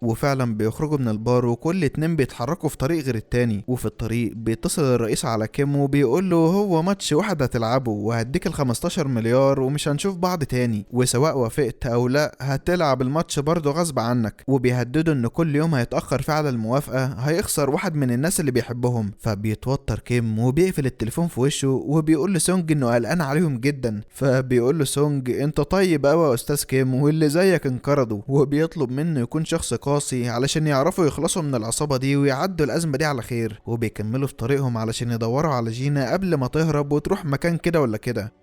وفعلا بيخرجوا من البار وكل اتنين بيتحركوا في طريق غير التاني، وفي الطريق بيتصل الرئيس على كيم وبيقول له هو ماتش واحد هتلعبه وهديك ال15 مليار ومش هنشوف بعض تاني، وسواء وافقت او لا هتلعب الماتش برضه غصب عنك. وبيهددوا ان كل يوم هيتأخر في على الموافقة هيخسر واحد من الناس اللي بيحبهم. فبيتوتر كيم وبيقفل التليفون في وشه، وبيقول لسونج انه قلقان عليهم جدا. فبيقول له سونج انت طيب قوي يا استاذ كيم واللي زيك انقرضوا، وبيطلب منه يكون شخص قاسي علشان يعرفوا يخلصوا من العصابة دي ويعدوا الأزمة دي على خير. وبيكملوا في طريقهم علشان يدوروا على جينا قبل ما تهرب وتروح مكان كده ولا كده.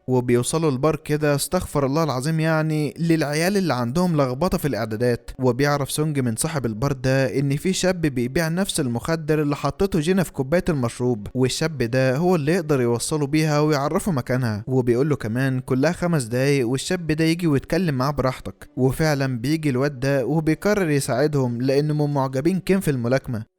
وبيوصلوا البار كده استغفر الله العظيم يعني للعيال اللي عندهم لخبطه في الاعدادات. وبيعرف سونج من صاحب البار ده ان في شاب بيبيع نفس المخدر اللي حطته جينا في كوبايه المشروب، والشاب ده هو اللي يقدر يوصله بيها ويعرفه مكانها. وبيقول له كمان كلها 5 دقايق والشاب ده يجي ويتكلم معاه براحتك. وفعلا بيجي الواد ده وبيقرر يساعدهم لانهم معجبين كيم في الملاكمه.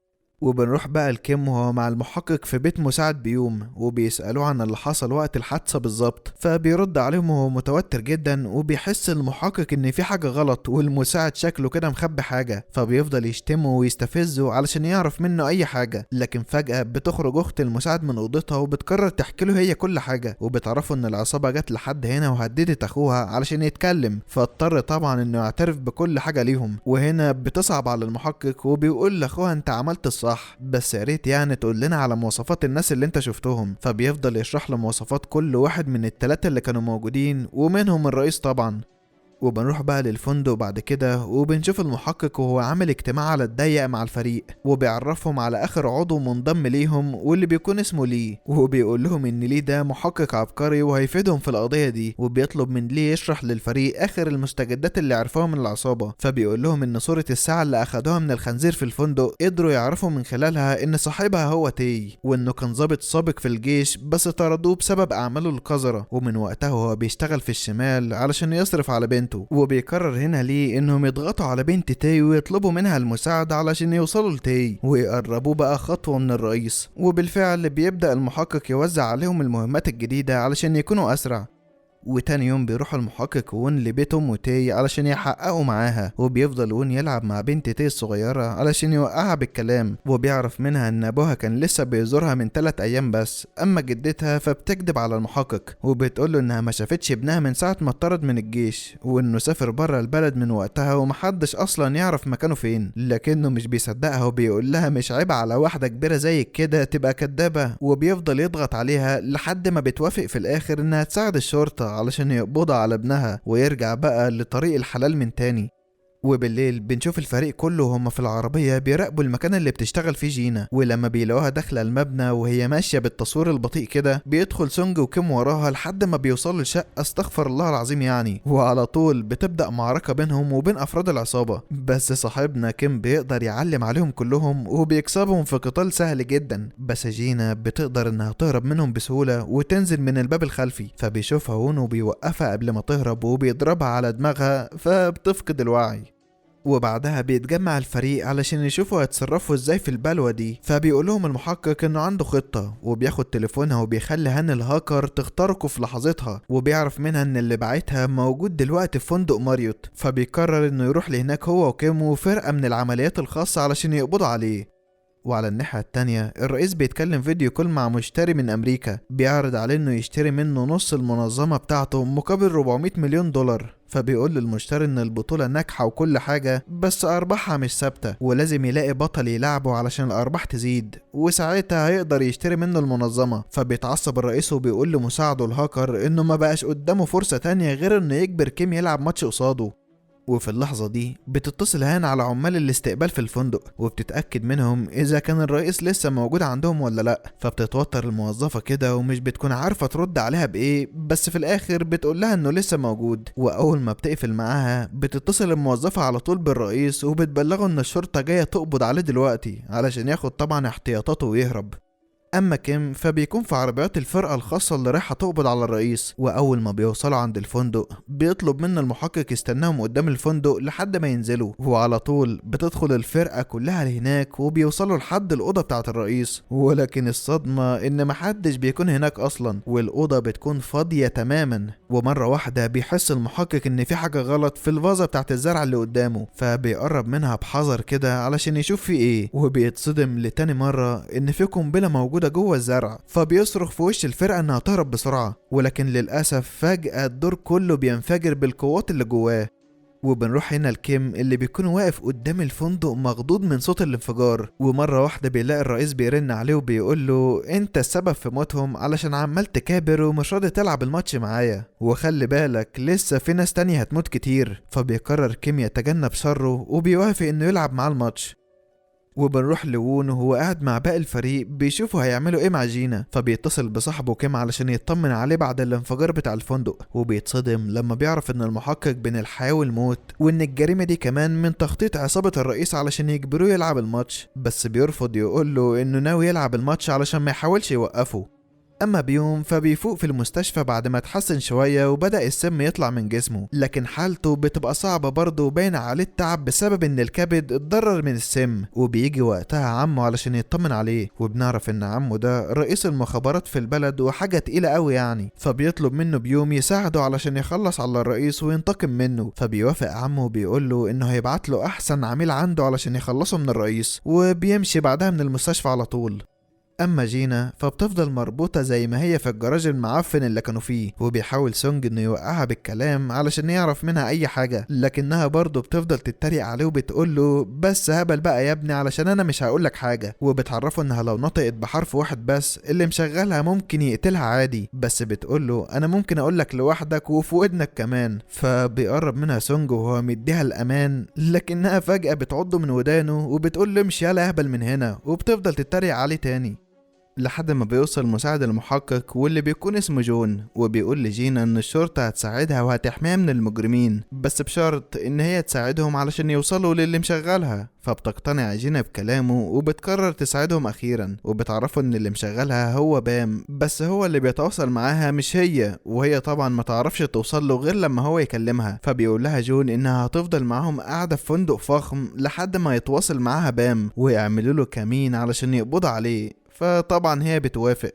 وبنروح بقى الكيم وهو مع المحقق في بيت مساعد بيوم، وبيسألوه عن اللي حصل وقت الحادثة بالظبط، فبيرد عليهم وهو متوتر جدا، وبيحس المحقق ان في حاجة غلط والمساعد شكله كده مخبي حاجة. فبيفضل يشتمه ويستفزه علشان يعرف منه اي حاجة، لكن فجأة بتخرج اخت المساعد من اوضتها وبتقرر تحكي له هي كل حاجة، وبتعرفوا ان العصابة جت لحد هنا وهددت اخوها علشان يتكلم، فاضطر طبعا انه يعترف بكل حاجة ليهم. وهنا بتصعب على المحقق وبيقول لاخوها انت عملت الصح، بس يا ريت يعني تقول لنا على مواصفات الناس اللي انت شفتهم. فبيفضل يشرح له مواصفات كل واحد من ال3 اللي كانوا موجودين ومنهم الرئيس طبعا. وبنروح بقى للفندق بعد كده وبنشوف المحقق وهو عامل اجتماع على الضيق مع الفريق، وبيعرفهم على اخر عضو منضم ليهم واللي بيكون اسمه لي، وبيقول لهم ان لي ده محقق عبقري وهيفيدهم في القضية دي، وبيطلب من لي يشرح للفريق اخر المستجدات اللي عرفوها من العصابة. فبيقول لهم ان صورة الساعة اللي اخدوها من الخنزير في الفندق قدروا يعرفوا من خلالها ان صاحبها هو تي، وانه كان ضابط سابق في الجيش بس طردوه بسبب اعماله القذرة، ومن وقتها هو بيشتغل في الشمال علشان يصرف على بنته. وبيقرر هنا ليه انهم يضغطوا على بنت تي ويطلبوا منها المساعدة علشان يوصلوا لتي ويقربوا بقى خطوة من الرئيس. وبالفعل بيبدأ المحقق يوزع عليهم المهمات الجديدة علشان يكونوا اسرع. وتاني يوم بيروح المحقق وون لبيت أم تي علشان يحققوا معاها، وبيفضل وون يلعب مع بنت تي الصغيرة علشان يوقعها بالكلام، وبيعرف منها ان ابوها كان لسه بيزورها من 3 ايام بس. اما جدتها فبتكذب على المحقق وبتقوله انها ما شافتش ابنها من ساعة ما اتطرد من الجيش، وانه سافر بره البلد من وقتها ومحدش اصلا يعرف مكانه فين. لكنه مش بيصدقها وبيقول لها مش عيب على واحدة كبيرة زيك كده تبقى كدابة، وبيفضل يضغط عليها لحد ما بتوافق في الاخر انها تساعد الشرطة علشان يقبضوا على ابنها ويرجع بقى لطريق الحلال من تاني. وبالليل بنشوف الفريق كله وهم في العربية بيراقبوا المكان اللي بتشتغل فيه جينا، ولما بيلاقوها داخلة المبنى وهي ماشية بالتصوير البطيء كده بيدخل سونج وكيم وراها لحد ما بيوصلوا لشقة، استغفر الله العظيم يعني، وعلى طول بتبدأ معركة بينهم وبين أفراد العصابة. بس صاحبنا كيم بيقدر يعلم عليهم كلهم وبيكسبهم في قتال سهل جدا، بس جينا بتقدر انها تهرب منهم بسهولة وتنزل من الباب الخلفي، فبيشوفها هون وبيوقفها قبل ما تهرب وبيضربها على دماغها فبتفقد الوعي. وبعدها بيتجمع الفريق علشان يشوفوا هيتصرفوا ازاي في البلوة دي، فبيقولهم المحقق انه عنده خطة، وبياخد تليفونها وبيخلي هان الهاكر تخترقه في لحظتها، وبيعرف منها ان اللي بعتها موجود دلوقتي في فندق ماريوت، فبيقرر انه يروح لهناك هو وكيم وفرقة من العمليات الخاصة علشان يقبضوا عليه. وعلى الناحية التانية الرئيس بيتكلم فيديو كول مع مشتري من أمريكا بيعرض عليه إنه يشتري منه نص المنظمة بتاعته مقابل 400 مليون دولار، فبيقول للمشتري إن البطولة ناجحة وكل حاجة بس أرباحها مش ثابتة ولازم يلاقي بطل يلعبه علشان الأرباح تزيد، وساعتها هيقدر يشتري منه المنظمة. فبيتعصب الرئيس وبيقول لمساعده الهاكر إنه ما بقاش قدامه فرصة تانية غير إنه يجبر كيم يلعب ماتش قصاده. وفي اللحظة دي بتتصل هان على عمال الاستقبال في الفندق وبتتأكد منهم إذا كان الرئيس لسه موجود عندهم ولا لأ، فبتتوتر الموظفة كده ومش بتكون عارفة ترد عليها بإيه، بس في الآخر بتقول لها إنه لسه موجود. وأول ما بتقفل معاها بتتصل الموظفة على طول بالرئيس وبتبلغه إن الشرطة جاية تقبض عليه دلوقتي علشان ياخد طبعا احتياطاته ويهرب. اما كيم فبيكون في عربيات الفرقة الخاصة اللي رايحة تقبض على الرئيس، واول ما بيوصلوا عند الفندق بيطلب من المحقق يستناهم قدام الفندق لحد ما ينزلوا، وعلى طول بتدخل الفرقة كلها لهناك وبيوصلوا لحد الأوضة بتاعة الرئيس، ولكن الصدمة ان محدش بيكون هناك اصلا والأوضة بتكون فاضية تماما. ومرة واحدة بيحس المحقق ان في حاجة غلط في الفازة بتاعة الزرع اللي قدامه، فبيقرب منها بحذر كده علشان يشوف في ايه، وبيتصدم لتاني مرة ان في قنبلة موجودة جوه الزرع، فبيصرخ في وش الفرقة انها تهرب بسرعة، ولكن للأسف فجأة الدور كله بينفجر بالقوات اللي جواه. وبنروح هنا لكيم اللي بيكون واقف قدام الفندق مخضوض من صوت الانفجار، ومرة واحدة بيلاقي الرئيس بيرن عليه وبيقول له انت السبب في موتهم علشان عمال تكابر ومش راضي تلعب الماتش معايا، وخلي بالك لسه في ناس تانية هتموت كتير. فبيقرر كيم يتجنب شره وبيوافق انه يلعب معاه الماتش. وبنروح لوون وهو قاعد مع باقي الفريق بيشوفوا هيعملوا ايه مع جينا، فبيتصل بصاحبه كيم علشان يطمن عليه بعد الانفجار بتاع الفندق، وبيتصدم لما بيعرف ان المحقق بين الحياة والموت، وان الجريمة دي كمان من تخطيط عصابة الرئيس علشان يجبروه يلعب الماتش، بس بيرفض يقوله انه ناوي يلعب الماتش علشان ما يحاولش يوقفه. اما بيوم فبيفوق في المستشفى بعد ما اتحسن شوية وبدأ السم يطلع من جسمه، لكن حالته بتبقى صعبة برضه وباين عليه التعب بسبب ان الكبد اتضرر من السم. وبيجي وقتها عمه علشان يطمن عليه، وبنعرف ان عمه ده رئيس المخابرات في البلد وحاجة تقيلة قوي يعني، فبيطلب منه بيوم يساعده علشان يخلص على الرئيس وينتقم منه، فبيوافق عمه وبيقول له انه هيبعت له احسن عميل عنده علشان يخلصه من الرئيس، وبيمشي بعدها من المستشفى على طول. اما جينا فبتفضل مربوطة زي ما هي في الجراج المعفن اللي كانوا فيه، وبيحاول سونج انه يوقعها بالكلام علشان يعرف منها اي حاجة، لكنها برضه بتفضل تتريق عليه وبتقوله بس هبل بقى يا ابني علشان انا مش هقولك حاجة، وبتعرفه انها لو نطقت بحرف واحد بس اللي مشغلها ممكن يقتلها عادي، بس بتقوله انا ممكن اقولك لوحدك وفي ودنك كمان. فبيقرب منها سونج وهو مديها الامان، لكنها فجأة بتعضه من ودانه وبتقول له امشي يالا اهبل من هنا، وبتفضل تتريق عليه تاني لحد ما بيوصل مساعد المحقق واللي بيكون اسمه جون، وبيقول لجينا ان الشرطة هتساعدها وهتحميها من المجرمين، بس بشرط ان هي تساعدهم علشان يوصلوا للي مشغلها. فبتقتنع جينا بكلامه وبتقرر تساعدهم اخيرا، وبتعرفه ان اللي مشغلها هو بام، بس هو اللي بيتواصل معاها مش هي، وهي طبعا ما تعرفش توصل له غير لما هو يكلمها. فبيقول لها جون انها هتفضل معاهم قاعدة في فندق فخم لحد ما يتواصل معاها بام ويعملوا له كمين علشان يقبضوا عليه، فطبعا هي بتوافق.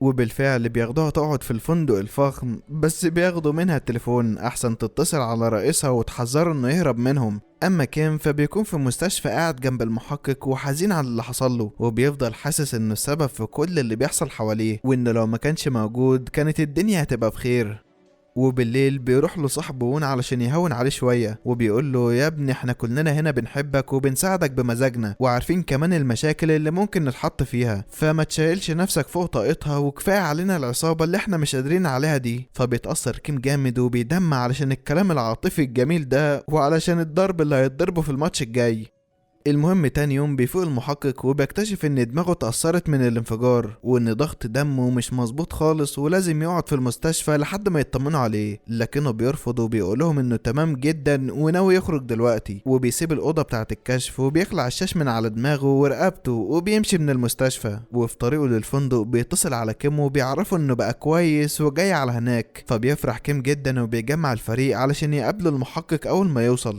وبالفعل بياخدوها تقعد في الفندق الفخم، بس بياخدوا منها التليفون احسن تتصل على رئيسها وتحذره انه يهرب منهم. اما كيم فبيكون في مستشفى قاعد جنب المحقق وحزين على اللي حصل له، وبيفضل حاسس انه السبب في كل اللي بيحصل حواليه، وانه لو ما كانش موجود كانت الدنيا هتبقى بخير. وبالليل بيروح له صاحبه وون علشان يهون عليه شوية، وبيقول له يا ابني احنا كلنا هنا بنحبك وبنساعدك بمزاجنا، وعارفين كمان المشاكل اللي ممكن نتحط فيها، فما تشيلش نفسك فوق طاقتها، وكفاية علينا العصابة اللي احنا مش قادرين عليها دي. فبيتأثر كيم جامد وبيدمع علشان الكلام العاطفي الجميل ده، وعلشان الضرب اللي هيتضربه في الماتش الجاي. المهم تاني يوم بيفوق المحقق وبيكتشف ان دماغه اتأثرت من الانفجار، وان ضغط دمه مش مظبوط خالص ولازم يقعد في المستشفى لحد ما يطمنوا عليه، لكنه بيرفض وبيقولهم انه تمام جدا وناوي يخرج دلوقتي، وبيسيب الأوضة بتاعة الكشف وبيخلع الشاش من على دماغه ورقبته وبيمشي من المستشفى. وفي طريقه للفندق بيتصل على كيم وبيعرفه انه بقى كويس وجاي على هناك، فبيفرح كيم جدا وبيجمع الفريق علشان يقابلوا المحقق اول ما يوصل.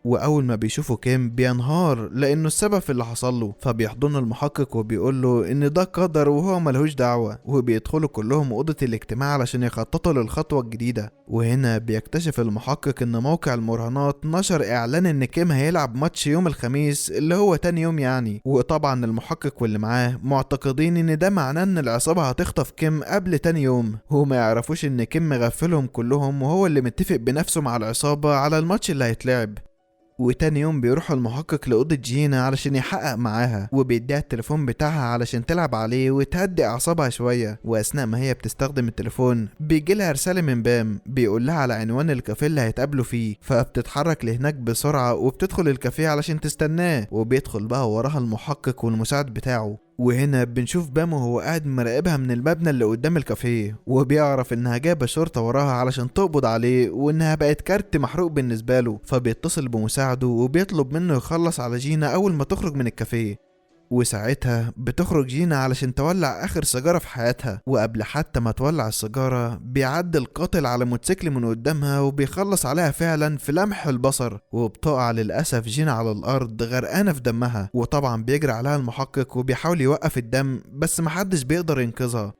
واول ما بيشوفوا كيم بينهار لانه السبب في اللي حصل له، فبيحضنه المحقق وبيقول له ان ده قدر وهو ملهوش دعوه، وبيدخلوا كلهم اوضه الاجتماع علشان يخططوا للخطوه الجديده. وهنا بيكتشف المحقق ان موقع المراهنات نشر اعلان ان كيم هيلعب ماتش يوم الخميس اللي هو تاني يوم يعني، وطبعا المحقق واللي معاه معتقدين ان ده معناه ان العصابه هتخطف كيم قبل تاني يوم، وما يعرفوش ان كيم مغفلهم كلهم وهو اللي متفق بنفسه مع العصابه على الماتش اللي هيتلعب. وتاني يوم بيروح المحقق لأوضة جينا علشان يحقق معاها، وبيديها التليفون بتاعها علشان تلعب عليه وتهدي أعصابها شوية. وأثناء ما هي بتستخدم التليفون بيجيلها رسالة من بام بيقولها على عنوان الكافيه اللي هيتقابلوا فيه، فبتتحرك لهناك بسرعة وبتدخل الكافيه علشان تستناه، وبيدخل بقى وراها المحقق والمساعد بتاعه. وهنا بنشوف بام وهو قاعد مراقبها من المبنى اللي قدام الكافيه، وبيعرف انها جايبه شرطه وراها علشان تقبض عليه، وانها بقت كارت محروق بالنسبه له، فبيتصل بمساعده وبيطلب منه يخلص على جينا اول ما تخرج من الكافيه. وساعتها بتخرج جينا علشان تولع اخر سيجاره في حياتها، وقبل حتى ما تولع السيجاره بيعدي القاتل على موتوسيكل من قدامها وبيخلص عليها فعلا في لمح البصر، وبتقع للاسف جينا على الارض غرقانه في دمها. وطبعا بيجري عليها المحقق وبيحاول يوقف الدم بس محدش بيقدر ينقذها.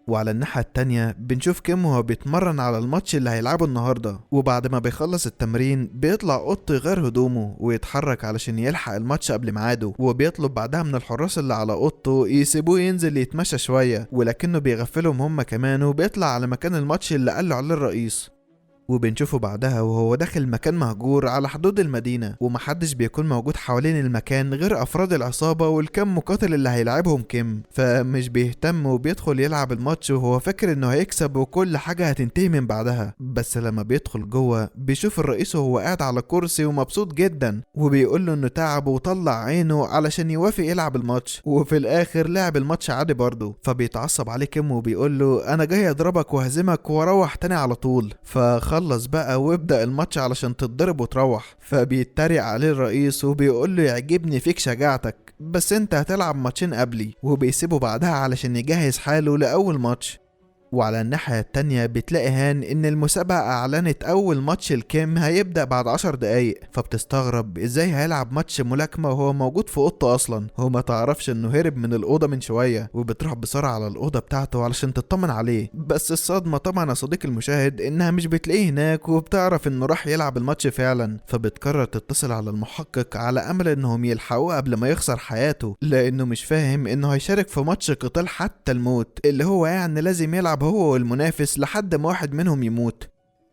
وعلى الناحية التانية بنشوف كيم وهو بيتمرن على الماتش اللي هيلعبه النهاردة، وبعد ما بيخلص التمرين بيطلع اوضته يغير هدومه ويتحرك علشان يلحق الماتش قبل ميعاده، وبيطلب بعدها من الحراس اللي على اوضته يسيبوه ينزل يتمشى شوية، ولكنه بيغفلهم هم كمان وبيطلع على مكان الماتش اللي قاله عليه الرئيس. وبنشوفه بعدها وهو داخل مكان مهجور على حدود المدينة، ومحدش بيكون موجود حوالين المكان غير أفراد العصابة والكم مقاتل اللي هيلعبهم كيم، فمش بيهتم وبيدخل يلعب الماتش وهو فاكر انه هيكسب وكل حاجة هتنتهي من بعدها. بس لما بيدخل جوه بيشوف الرئيس وهو قاعد على كرسي ومبسوط جدا، وبيقول له انه تعب وطلع عينه علشان يوافق يلعب الماتش، وفي الاخر لعب الماتش عادي برضه. فبيتعصب عليه كيم وبيقول له انا جاي اضربك وهزمك واروح تاني على طول، خلص بقى وابدأ الماتش علشان تتضرب وتروح. فبيتريق عليه الرئيس وبيقول له يعجبني فيك شجاعتك، بس انت هتلعب ماتشين قبلي، وبيسيبه بعدها علشان يجهز حاله لأول ماتش. وعلى الناحية التانية بتلاقي هان ان المسابقة اعلنت اول ماتش الكيم هيبدأ بعد 10 دقايق، فبتستغرب ازاي هيلعب ماتش ملاكمة وهو موجود في اوضته اصلا، هو ما تعرفش انه هرب من الاوضة من شوية، وبتروح بسرعة على الاوضة بتاعته علشان تطمن عليه. بس الصدمة طبعا يا صديق المشاهد انها مش بتلاقيه هناك، وبتعرف انه راح يلعب الماتش فعلا، فبتقرر تتصل على المحقق على امل انهم يلحقوه قبل ما يخسر حياته، لانه مش فاهم انه هيشارك في ماتش قتال حتى الموت، اللي هو يعني لازم يلعب هو والمنافس لحد ما واحد منهم يموت.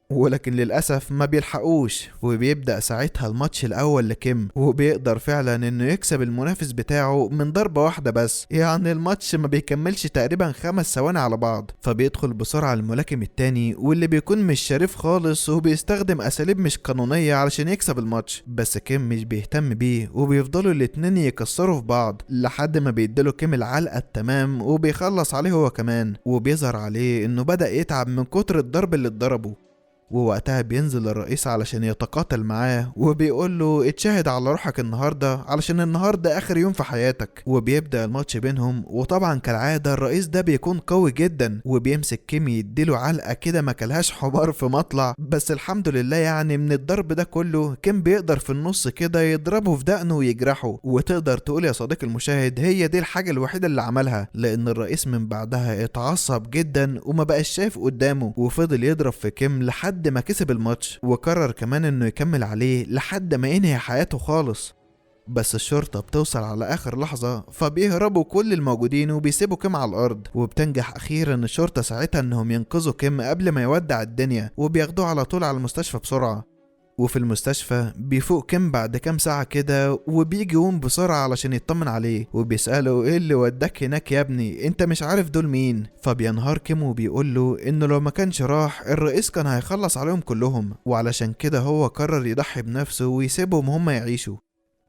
ولكن للأسف ما بيلحقوش، وبيبدأ ساعتها الماتش الأول لكيم، وبيقدر فعلا انه يكسب المنافس بتاعه من ضربة واحدة بس، يعني الماتش ما بيكملش تقريبا 5 ثواني على بعض. فبيدخل بسرعة الملاكم التاني واللي بيكون مش شريف خالص وبيستخدم أساليب مش قانونية علشان يكسب الماتش، بس كيم مش بيهتم بيه، وبيفضلوا الاتنين يكسروا في بعض لحد ما بيديله كيم العلقة التمام وبيخلص عليه هو كمان، وبيظهر عليه انه بدأ يتعب من كتر الضرب اللي اتضربه. ووقتها بينزل الرئيس علشان يتقاتل معاه وبيقول له اتشاهد على روحك النهارده علشان النهارده اخر يوم في حياتك. وبيبدأ الماتش بينهم، وطبعا كالعادة الرئيس ده بيكون قوي جدا وبيمسك كيم يديله علقة كده ما كلهاش حمار في مطلع. بس الحمد لله يعني من الضرب ده كله كيم بيقدر في النص كده يضربه في دقنه ويجرحه. وتقدر تقول يا صديقي المشاهد هي دي الحاجة الوحيدة اللي عملها، لان الرئيس من بعدها اتعصب جدا وما بقاش شايف قدامه وفضل يضرب في كيم لحد ما كسب الماتش، وقرر كمان انه يكمل عليه لحد ما ينهي حياته خالص. بس الشرطة بتوصل على آخر لحظة فبيهربوا كل الموجودين وبيسيبوا كيم على الأرض. وبتنجح أخيرا الشرطة ساعتها إنهم ينقذوا كيم قبل ما يودع الدنيا، وبياخدوه على طول على المستشفى بسرعة. وفي المستشفى بيفوق كيم بعد كام ساعة كده وبيجي يقوم بسرعة علشان يطمن عليه، وبيسأله ايه اللي وداك هناك يا ابني، انت مش عارف دول مين؟ فبينهار كيم وبيقول له انه لو ما كانش راح الرئيس كان هيخلص عليهم كلهم، وعلشان كده هو قرر يضحي بنفسه ويسيبهم هم يعيشوا.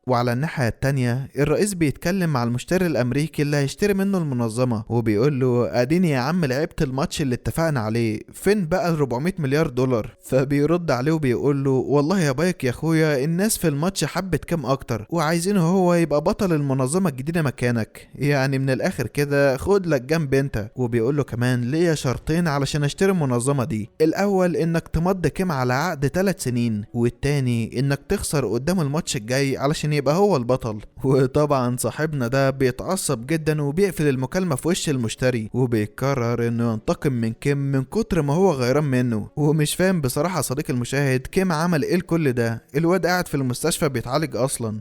وعلى الناحية التانية الرئيس بيتكلم مع المشتري الأمريكي اللي هيشتري منه المنظمة وبيقول له اديني يا عم لعبت الماتش اللي اتفقنا عليه، فين بقى ال 400 مليار دولار؟ فبيرد عليه وبيقول له والله يا بايك يا اخويا الناس في الماتش حبت كام اكتر وعايزينه هو يبقى بطل المنظمة الجديدة مكانك، يعني من الاخر كده خد لك جنب انت. وبيقول له كمان ليا شرطين علشان اشتري المنظمة دي، الاول انك تمضي كيم على عقد 3 سنين، والتاني انك تخسر قدام الماتش الجاي علشان يبقى هو البطل. وطبعا صاحبنا ده بيتعصب جدا وبيقفل المكالمة في وش المشتري، وبيقرر انه ينتقم من كيم من كتر ما هو غيران منه. ومش فاهم بصراحة صديق المشاهد كيم عمل ايه لكل ده، الواد قاعد في المستشفى بيتعالج اصلا.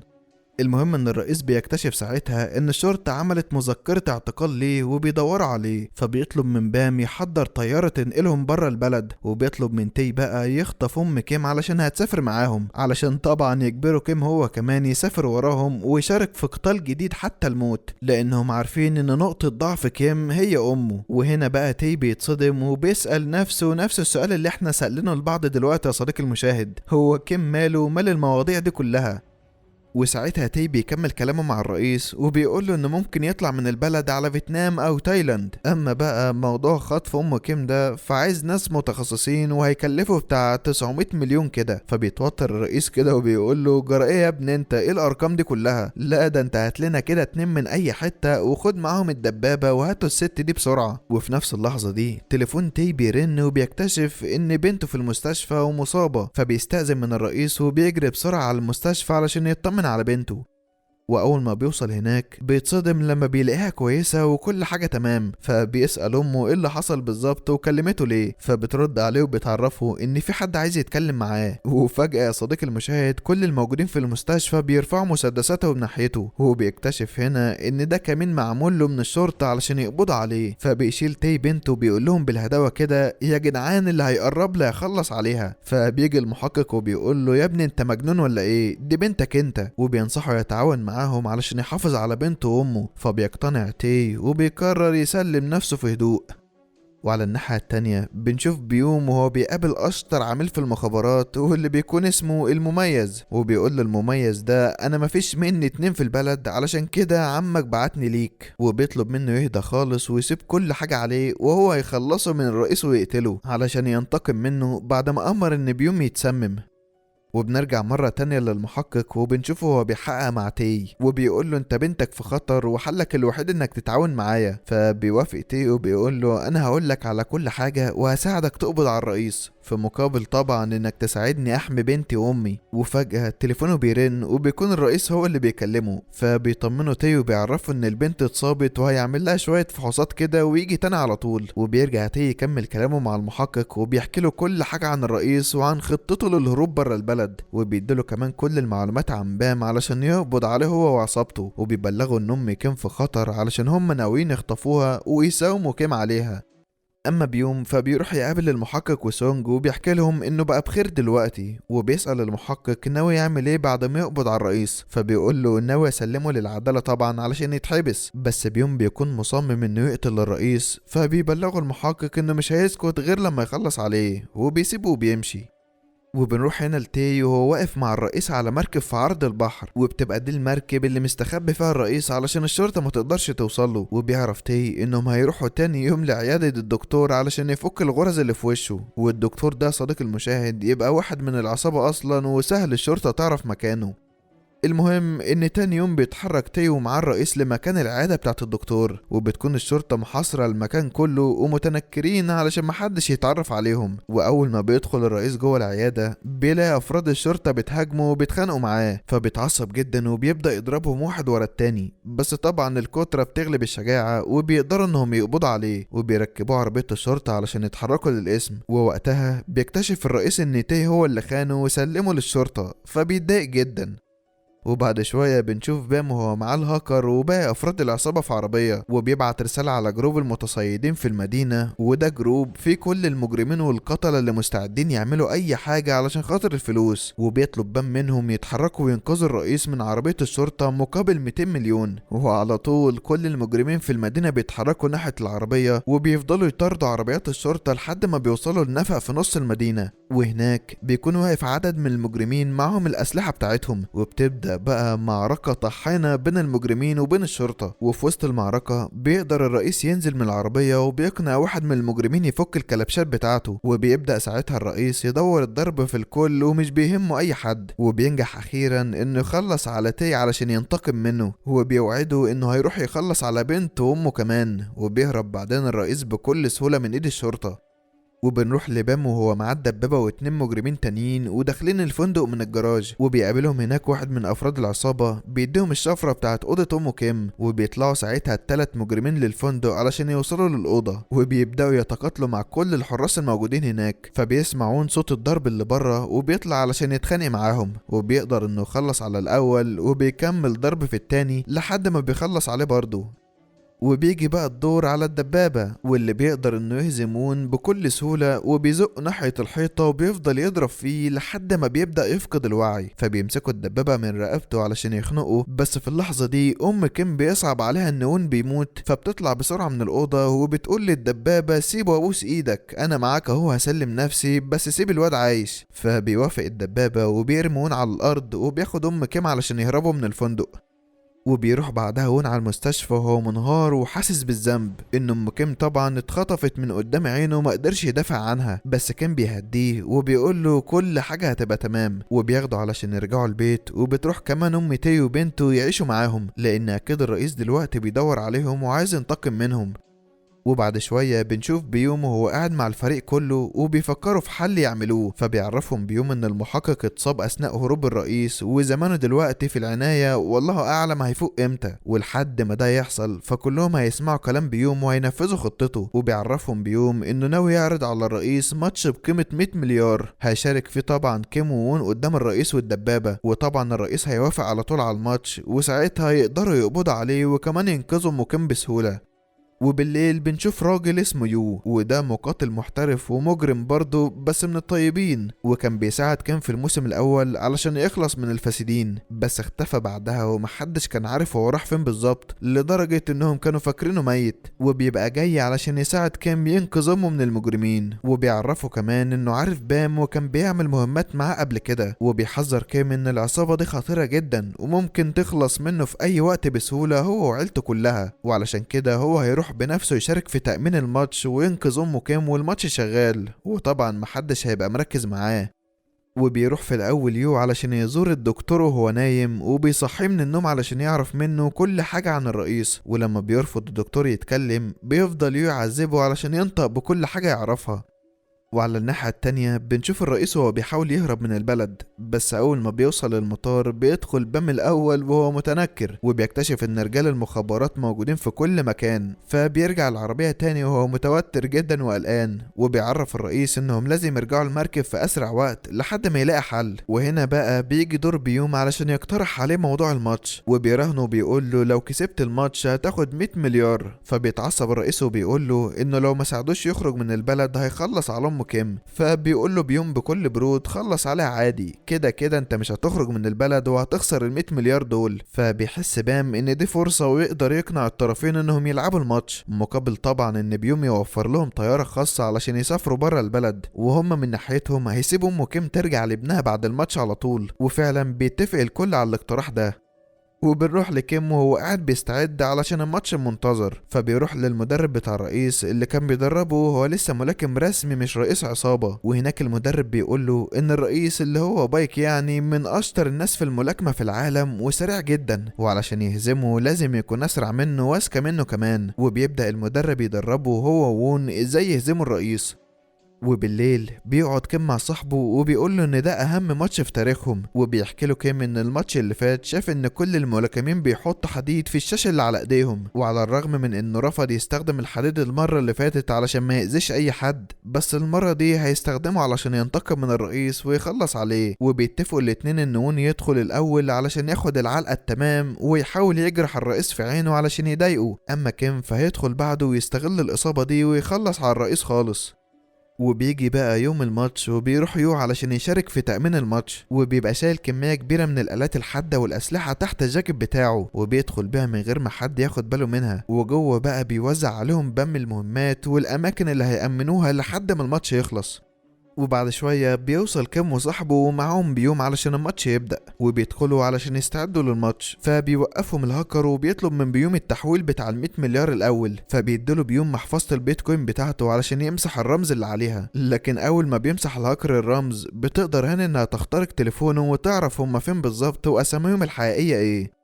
المهم ان الرئيس بيكتشف ساعتها ان الشرطة عملت مذكرة اعتقال ليه وبيدوروا عليه، فبيطلب من بام يحضر طيارة تنقلهم بره البلد، وبيطلب من تي بقى يخطف ام كيم علشان هتسافر معاهم، علشان طبعا يجبروا كيم هو كمان يسافر وراهم ويشارك في قتال جديد حتى الموت، لانهم عارفين ان نقطة ضعف كيم هي امه. وهنا بقى تي بيتصدم وبيسأل نفسه نفس السؤال اللي احنا سألينه لبعض دلوقتي يا صديقي المشاهد، هو كيم ماله مال المواضيع دي كلها؟ وساعتها تي بيكمل كلامه مع الرئيس وبيقول له انه ممكن يطلع من البلد على فيتنام او تايلاند، اما بقى موضوع خطف ام كيم ده فعايز ناس متخصصين وهيكلفه بتاع 900 مليون كده. فبيتوتر الرئيس كده وبيقول له جرى ايه يا ابن انت، ايه الارقام دي كلها؟ لا ده انت هات لنا كده 2 من اي حته وخد معاهم الدبابه وهاتوا الست دي بسرعه. وفي نفس اللحظه دي تليفون تي بيرن وبيكتشف ان بنته في المستشفى ومصابه، فبيستأذن من الرئيس وبيجري بسرعه على المستشفى علشان يطمن على بنته. واول ما بيوصل هناك بيتصدم لما بيلاقيها كويسه وكل حاجه تمام، فبيسال امه ايه اللي حصل بالظبط وكلمته ليه، فبترد عليه وبتعرفه ان في حد عايز يتكلم معاه. وفجاه يا صديقي المشاهد كل الموجودين في المستشفى بيرفعوا مسدساتهم ناحيته، وبيكتشف هنا ان ده كمين معمول له من الشرطه علشان يقبضوا عليه. فبيشيل تي بنته وبيقول لهم بالهداوه كده يا جدعان اللي هيقرب لي هيخلص عليها. فبيجي المحقق وبيقول له يا ابني انت مجنون ولا ايه، دي بنتك انت، وبينصحه يتعاون معاهم علشان يحافظ على بنته وامه. فبيقتنع تي وبيقرر يسلم نفسه في هدوء. وعلى الناحية التانية بنشوف بيوم وهو بيقابل أشطر عميل في المخابرات واللي بيكون اسمه المميز، وبيقول للمميز ده أنا مفيش مني 2 في البلد علشان كده عمك بعتني ليك، وبيطلب منه يهدى خالص ويسيب كل حاجة عليه وهو هيخلصه من الرئيس ويقتله علشان ينتقم منه بعد ما أمر إن بيوم يتسمم. وبنرجع مرة تانية للمحقق وبنشوفه هو بيحقق مع تي وبيقول له انت بنتك في خطر وحلك الوحيد انك تتعاون معايا. فبيوافق تي وبيقول له انا هقولك على كل حاجة وهساعدك تقبض على الرئيس في مقابل طبعا انك تساعدني احمي بنتي وامي. وفجأة تليفونه بيرن وبيكون الرئيس هو اللي بيكلمه، فبيطمنه تي وبيعرفه ان البنت اتصابت وهيعمل لها شوية فحوصات كده ويجي تاني على طول. وبيرجع تي يكمل كلامه مع المحقق وبيحكي له كل حاجة عن الرئيس وعن خطته للهروب بره البلد، وبيديله كمان كل المعلومات عن بام علشان يقبض عليه هو وعصابته، وبيبلغوا ان ام كيم في خطر علشان هم ناويين يخطفوها ويساوموا كيم عليها. اما بيوم فبيروح يقابل المحقق وسونج وبيحكي لهم انه بقى بخير دلوقتي، وبيسأل المحقق ناوي يعمل ايه بعد ما يقبض على الرئيس، فبيقول له ناوي يسلمه للعدالة طبعا علشان يتحبس، بس بيوم بيكون مصمم انه يقتل الرئيس، فبيبلغوا المحقق انه مش هيسكت غير لما يخلص عليه وبيسيبه وبيمشي. وبنروح هنا لتي وهو واقف مع الرئيس على مركب في عرض البحر، وبتبقى دي المركب اللي مستخبي فيها الرئيس علشان الشرطة ما تقدرش توصله. وبيعرف تي انهم هيروحوا تاني يوم لعيادة الدكتور علشان يفك الغرز اللي في وشه، والدكتور ده صديق المشاهد يبقى واحد من العصابة اصلا وسهل الشرطة تعرف مكانه. المهم ان تاني يوم بيتحرك تيو مع الرئيس لمكان العيادة بتاعت الدكتور، وبتكون الشرطة محاصرة المكان كله ومتنكرين علشان محدش يتعرف عليهم. واول ما بيدخل الرئيس جوه العيادة بيلاقي افراد الشرطة بتهاجمه وبيتخانقوا معاه، فبيتعصب جدا وبيبدأ يضربهم واحد ورا التاني. بس طبعا الكترة بتغلب الشجاعة وبيقدروا انهم يقبضوا عليه وبيركبوه عربية الشرطة علشان يتحركوا للقسم. ووقتها بيكتشف الرئيس ان تي هو اللي خانه وسلمه للشرطة، فبيتضايق جدا. وبعد شوية بنشوف بام وهو معاه الهاكر وباقي أفراد العصابة في عربية، وبيبعت رسالة على جروب المتصيدين في المدينة، وده جروب فيه كل المجرمين والقتلة اللي مستعدين يعملوا أي حاجة علشان خاطر الفلوس. وبيطلب بام منهم يتحركوا وينقذوا الرئيس من عربية الشرطة مقابل 200 مليون. وعلى طول كل المجرمين في المدينة بيتحركوا ناحية العربية وبيفضلوا يطاردوا عربيات الشرطة لحد ما بيوصلوا لنفق في نص المدينة، وهناك بيكون واقف عدد من المجرمين معهم الأسلحة بتاعتهم. وبتبدأ بقى معركة طحينة بين المجرمين وبين الشرطة. وفي وسط المعركة بيقدر الرئيس ينزل من العربية وبيقنع واحد من المجرمين يفك الكلبشات بتاعته، وبيبدأ ساعتها الرئيس يدور الضرب في الكل ومش بيهمه أي حد. وبينجح أخيرا إنه يخلص على تي علشان ينتقم منه، وبيوعده إنه هيروح يخلص على بنته وأمه كمان. وبيهرب بعدين الرئيس بكل سهولة من إيد الشرطة. وبنروح لبام وهو معاه الدبابة واتنين مجرمين تانيين وداخلين الفندق من الجراج، وبيقابلهم هناك واحد من افراد العصابة بيديهم الشفرة بتاعت اوضة امه كيم. وبيطلعوا ساعتها التلات مجرمين للفندق علشان يوصلوا للأوضة، وبيبدأوا يتقاتلوا مع كل الحراس الموجودين هناك. فبيسمعون صوت الضرب اللي بره وبيطلع علشان يتخانق معاهم، وبيقدر انه يخلص على الاول وبيكمل ضرب في التاني لحد ما بيخلص عليه برضه. وبيجي بقى الدور على الدبابة، واللي بيقدر انه يهزم وون بكل سهولة وبيزق ناحية الحيطة وبيفضل يضرب فيه لحد ما بيبدأ يفقد الوعي. فبيمسكوا الدبابة من رقبته علشان يخنقه، بس في اللحظة دي ام كيم بيصعب عليها ان وون بيموت، فبتطلع بسرعة من الأوضة وبتقول للدبابة سيبه وابوس ايدك، انا معاك اهو هسلم نفسي بس سيب الواد عايش. فبيوافق الدبابة وبيرمي وون على الأرض وبياخد ام كيم علشان يهربوا من الفندق. وبيروح بعدها وون على المستشفى وهو منهار وحاسس بالذنب ان ام كيم طبعا اتخطفت من قدام عينه وما قدرش يدافع عنها، بس كان بيهديه وبيقول له كل حاجه هتبقى تمام. وبياخده علشان يرجعوا البيت، وبتروح كمان ام تي وبنته يعيشوا معاهم لان اكيد الرئيس دلوقتي بيدور عليهم وعايز ينتقم منهم. وبعد شوية بنشوف بيوم وهو قاعد مع الفريق كله وبيفكروا في حل يعملوه. فبيعرفهم بيوم ان المحقق اتصاب اثناء هروب الرئيس وزمانه دلوقتي في العناية والله اعلم هيفوق امتى. ولحد ما ده يحصل فكلهم هيسمعوا كلام بيوم وهينفذوا خطته. وبيعرفهم بيوم انه ناوي يعرض على الرئيس ماتش بقيمة 100 مليار هيشارك فيه طبعا كيم وون قدام الرئيس والدبابة، وطبعا الرئيس هيوافق على طول على الماتش، وساعتها يقدروا يقبضوا عليه وكمان ينقذوا ام كيم بسهولة. وبالليل بنشوف راجل اسمه يو، وده مقاتل محترف ومجرم برضه بس من الطيبين، وكان بيساعد كيم في الموسم الاول علشان يخلص من الفاسدين، بس اختفى بعدها ومحدش كان عارف هو راح فين بالظبط لدرجة انهم كانوا فاكرينه ميت. وبيبقى جاي علشان يساعد كيم ينقذ امه من المجرمين. وبيعرفه كمان انه عارف بام وكان بيعمل مهمات معاه قبل كده، وبيحذر كيم ان العصابة دي خطيرة جدا وممكن تخلص منه في اي وقت بسهولة هو وعيلته كلها، وعلشان كده هو هيروح بنفسه يشارك في تأمين الماتش وينقذ امه كيم والماتش شغال، وطبعا محدش هيبقى مركز معاه. وبيروح في الاول يو علشان يزور الدكتور وهو نايم وبيصحيه من النوم علشان يعرف منه كل حاجة عن الرئيس، ولما بيرفض الدكتور يتكلم بيفضل يو يعذبه علشان ينطق بكل حاجة يعرفها. وعلى الناحية التانية بنشوف الرئيس وهو بيحاول يهرب من البلد، بس أول ما بيوصل المطار بيدخل بام الأول وهو متنكر وبيكتشف إن رجال المخابرات موجودين في كل مكان، فبيرجع العربية تاني وهو متوتر جدا وقلقان. وبيعرف الرئيس إنهم لازم يرجعوا المركب في أسرع وقت لحد ما يلاقي حل. وهنا بقى بيجي دور بيوم علشان يقترح عليه موضوع الماتش، وبيراهنه وبيقول له لو كسبت الماتش هتاخد 100 مليار. فبيتعصب الرئيس وبيقول له إنه لو ما ساعدوش يخرج من البلد هيخلص على أمه كيم، فبيقول له بيوم بكل برود خلص عليها عادي، كده كده انت مش هتخرج من البلد وهتخسر ال100 مليار دول. فبيحس بام ان دي فرصة ويقدر يقنع الطرفين انهم يلعبوا الماتش، مقابل طبعا ان بيوم يوفر لهم طيارة خاصة علشان يسافروا بره البلد، وهم من ناحيتهم هيسيبوا ام كيم ترجع لابنها بعد الماتش على طول. وفعلا بيتفق الكل على الاقتراح ده. وبنروح لكيم وهو قاعد بيستعد علشان الماتش المنتظر، فبيروح للمدرب بتاع الرئيس اللي كان بيدربه، هو لسه ملاكم رسمي مش رئيس عصابة. وهناك المدرب بيقول له ان الرئيس اللي هو بايك يعني من اشطر الناس في الملاكمة في العالم وسريع جدا، وعلشان يهزمه لازم يكون اسرع منه واذكى منه كمان. وبيبدأ المدرب يدربه هو وون ازاي يهزموا الرئيس. وبالليل بيقعد كيم مع صاحبه وبيقول له ان ده اهم ماتش في تاريخهم، وبيحكي له كيم ان الماتش اللي فات شاف ان كل الملاكمين بيحطوا حديد في الشاشة اللي على ايديهم، وعلى الرغم من انه رفض يستخدم الحديد المرة اللي فاتت علشان ما يأذيش اي حد، بس المرة دي هيستخدمه علشان ينتقم من الرئيس ويخلص عليه. وبيتفقوا الاتنين ان وون يدخل الاول علشان ياخد العلقة التمام ويحاول يجرح الرئيس في عينه علشان يضايقه، اما كيم فهيدخل بعده ويستغل الاصابة دي ويخلص على الرئيس خالص. وبيجي بقى يوم الماتش وبيروح يو علشان يشارك في تأمين الماتش، وبيبقى شايل كمية كبيرة من الآلات الحادة والأسلحة تحت الجاكيت بتاعه، وبيدخل بيها من غير ما حد ياخد باله منها. وجوه بقى بيوزع عليهم بم المهمات والأماكن اللي هيأمنوها لحد ما الماتش يخلص. وبعد شوية بيوصل كيم وصاحبه ومعاهم بيوم علشان الماتش يبدأ، وبيدخلوا علشان يستعدوا للماتش. فبيوقفهم الهاكر وبيطلب من بيوم التحويل بتاع ال100 مليار الأول، فبيديله بيوم محفظة البيتكوين بتاعته علشان يمسح الرمز اللي عليها. لكن أول ما بيمسح الهاكر الرمز بتقدر هاني إنها تخترق تليفونه وتعرف هما فين بالظبط وأساميهم الحقيقية إيه.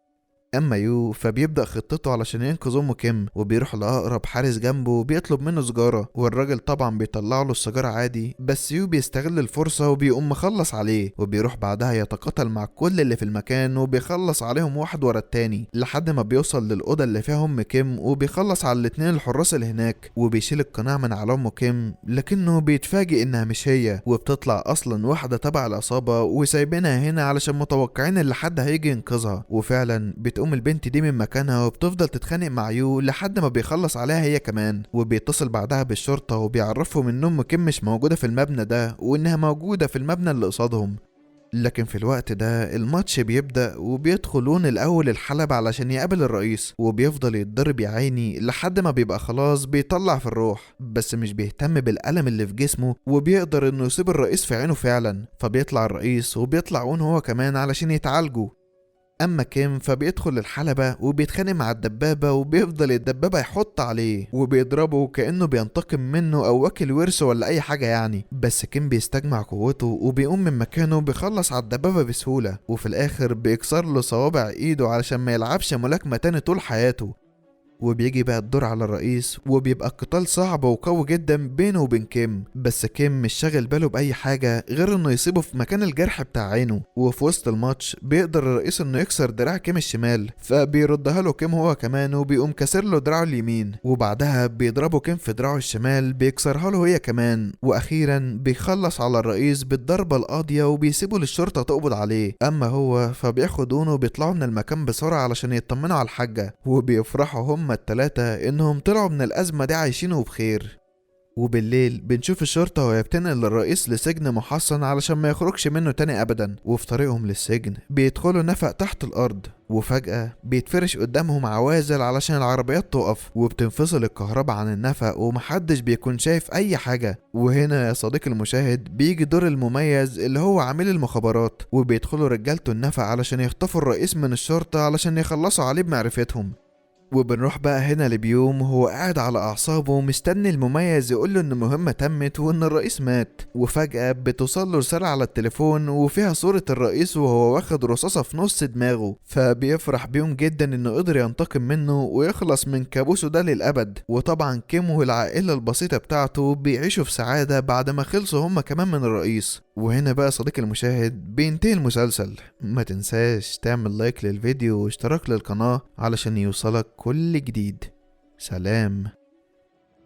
اما يو فبيبدأ خطته علشان ينقذ ام كيم، وبيروح لاقرب حارس جنبه وبيطلب منه سيجاره، والراجل طبعا بيطلع له السيجاره عادي، بس يو بيستغل الفرصه وبيقوم مخلص عليه، وبيروح بعدها يتقاتل مع كل اللي في المكان وبيخلص عليهم واحد ورا التاني لحد ما بيوصل للاوضه اللي فيها ام كيم، وبيخلص على الاتنين الحراس اللي هناك، وبيشيل القناع من على ام كيم، لكنه بيتفاجئ انها مش هي، وبتطلع اصلا واحده تبع العصابه وسايبينها هنا علشان متوقعين ان حد هيجي ينقذها. وفعلا بتقوم البنت دي من مكانها وبتفضل تتخانق مع يو لحد ما بيخلص عليها هي كمان، وبيتصل بعدها بالشرطة وبيعرفهم ان ام كيم مش موجودة في المبنى ده وانها موجودة في المبنى اللي قصادهم. لكن في الوقت ده الماتش بيبدأ وبيدخلون الأول الحلبة علشان يقابل الرئيس، وبيفضل يتضرب يا عيني لحد ما بيبقى خلاص بيطلع في الروح، بس مش بيهتم بالألم اللي في جسمه، وبيقدر انه يصيب الرئيس في عينه فعلا. فبيطلع الرئيس وبيطلع اون هو كمان علشان يتعالجوا. اما كيم فبيدخل الحلبة وبيتخانق مع الدبابة، وبيفضل الدبابة يحط عليه وبيضربه كأنه بينتقم منه او واكل ورثه ولا اي حاجة يعني، بس كيم بيستجمع قوته وبيقوم من مكانه بيخلص على الدبابة بسهولة، وفي الاخر بيكسر له صوابع ايده علشان ما يلعبش ملاكمة تاني طول حياته. وبيجي بقى الدور على الرئيس، وبيبقى القتال صعب وقوي جدا بينه وبين كيم، بس كيم مش شاغل باله بأي حاجة غير انه يصيبه في مكان الجرح بتاع عينه. وفي وسط الماتش بيقدر الرئيس انه يكسر دراع كيم الشمال، فبيردها له كيم هو كمان وبيقوم كسر له دراعه اليمين، وبعدها بيضربه كيم في دراعه الشمال بيكسرها له هي كمان، واخيرا بيخلص على الرئيس بالضربة القاضية وبيسيبه للشرطة تقبض عليه. اما هو فبياخدونه وبيطلعوا من المكان بسرعة علشان يطمنوا على الحاجة، وبيفرحوا هما التلاتة انهم طلعوا من الازمة دي عايشين وبخير. وبالليل بنشوف الشرطة وهي بتنقل الرئيس لسجن محصن علشان ما يخرجش منه تاني ابدا، وفي طريقهم للسجن بيدخلوا نفق تحت الارض، وفجأة بيتفرش قدامهم عوازل علشان العربيات تقف، وبتنفصل الكهرباء عن النفق ومحدش بيكون شايف اي حاجة. وهنا يا صديقي المشاهد بيجي دور المميز اللي هو عامل المخابرات، وبيدخلوا رجالته النفق علشان يخطفوا الرئيس من الشرطة علشان يخلصوا عليه بمعرفتهم. وبنروح بقى هنا لبيوم وهو قاعد على أعصابه ومستني المميز يقوله إن المهمة تمت وإن الرئيس مات، وفجأة بتوصل له رسالة على التليفون وفيها صورة الرئيس وهو واخد رصاصة في نص دماغه، فبيفرح بيوم جدا إنه قدر ينتقم منه ويخلص من كابوسه ده للأبد. وطبعا كيم والعائلة البسيطة بتاعته بيعيشوا في سعادة بعد ما خلصوا هما كمان من الرئيس. وهنا بقى صديقي المشاهد بينتهي المسلسل. ما تنساش تعمل لايك للفيديو واشتراك للقناة علشان يوصلك كل جديد. سلام.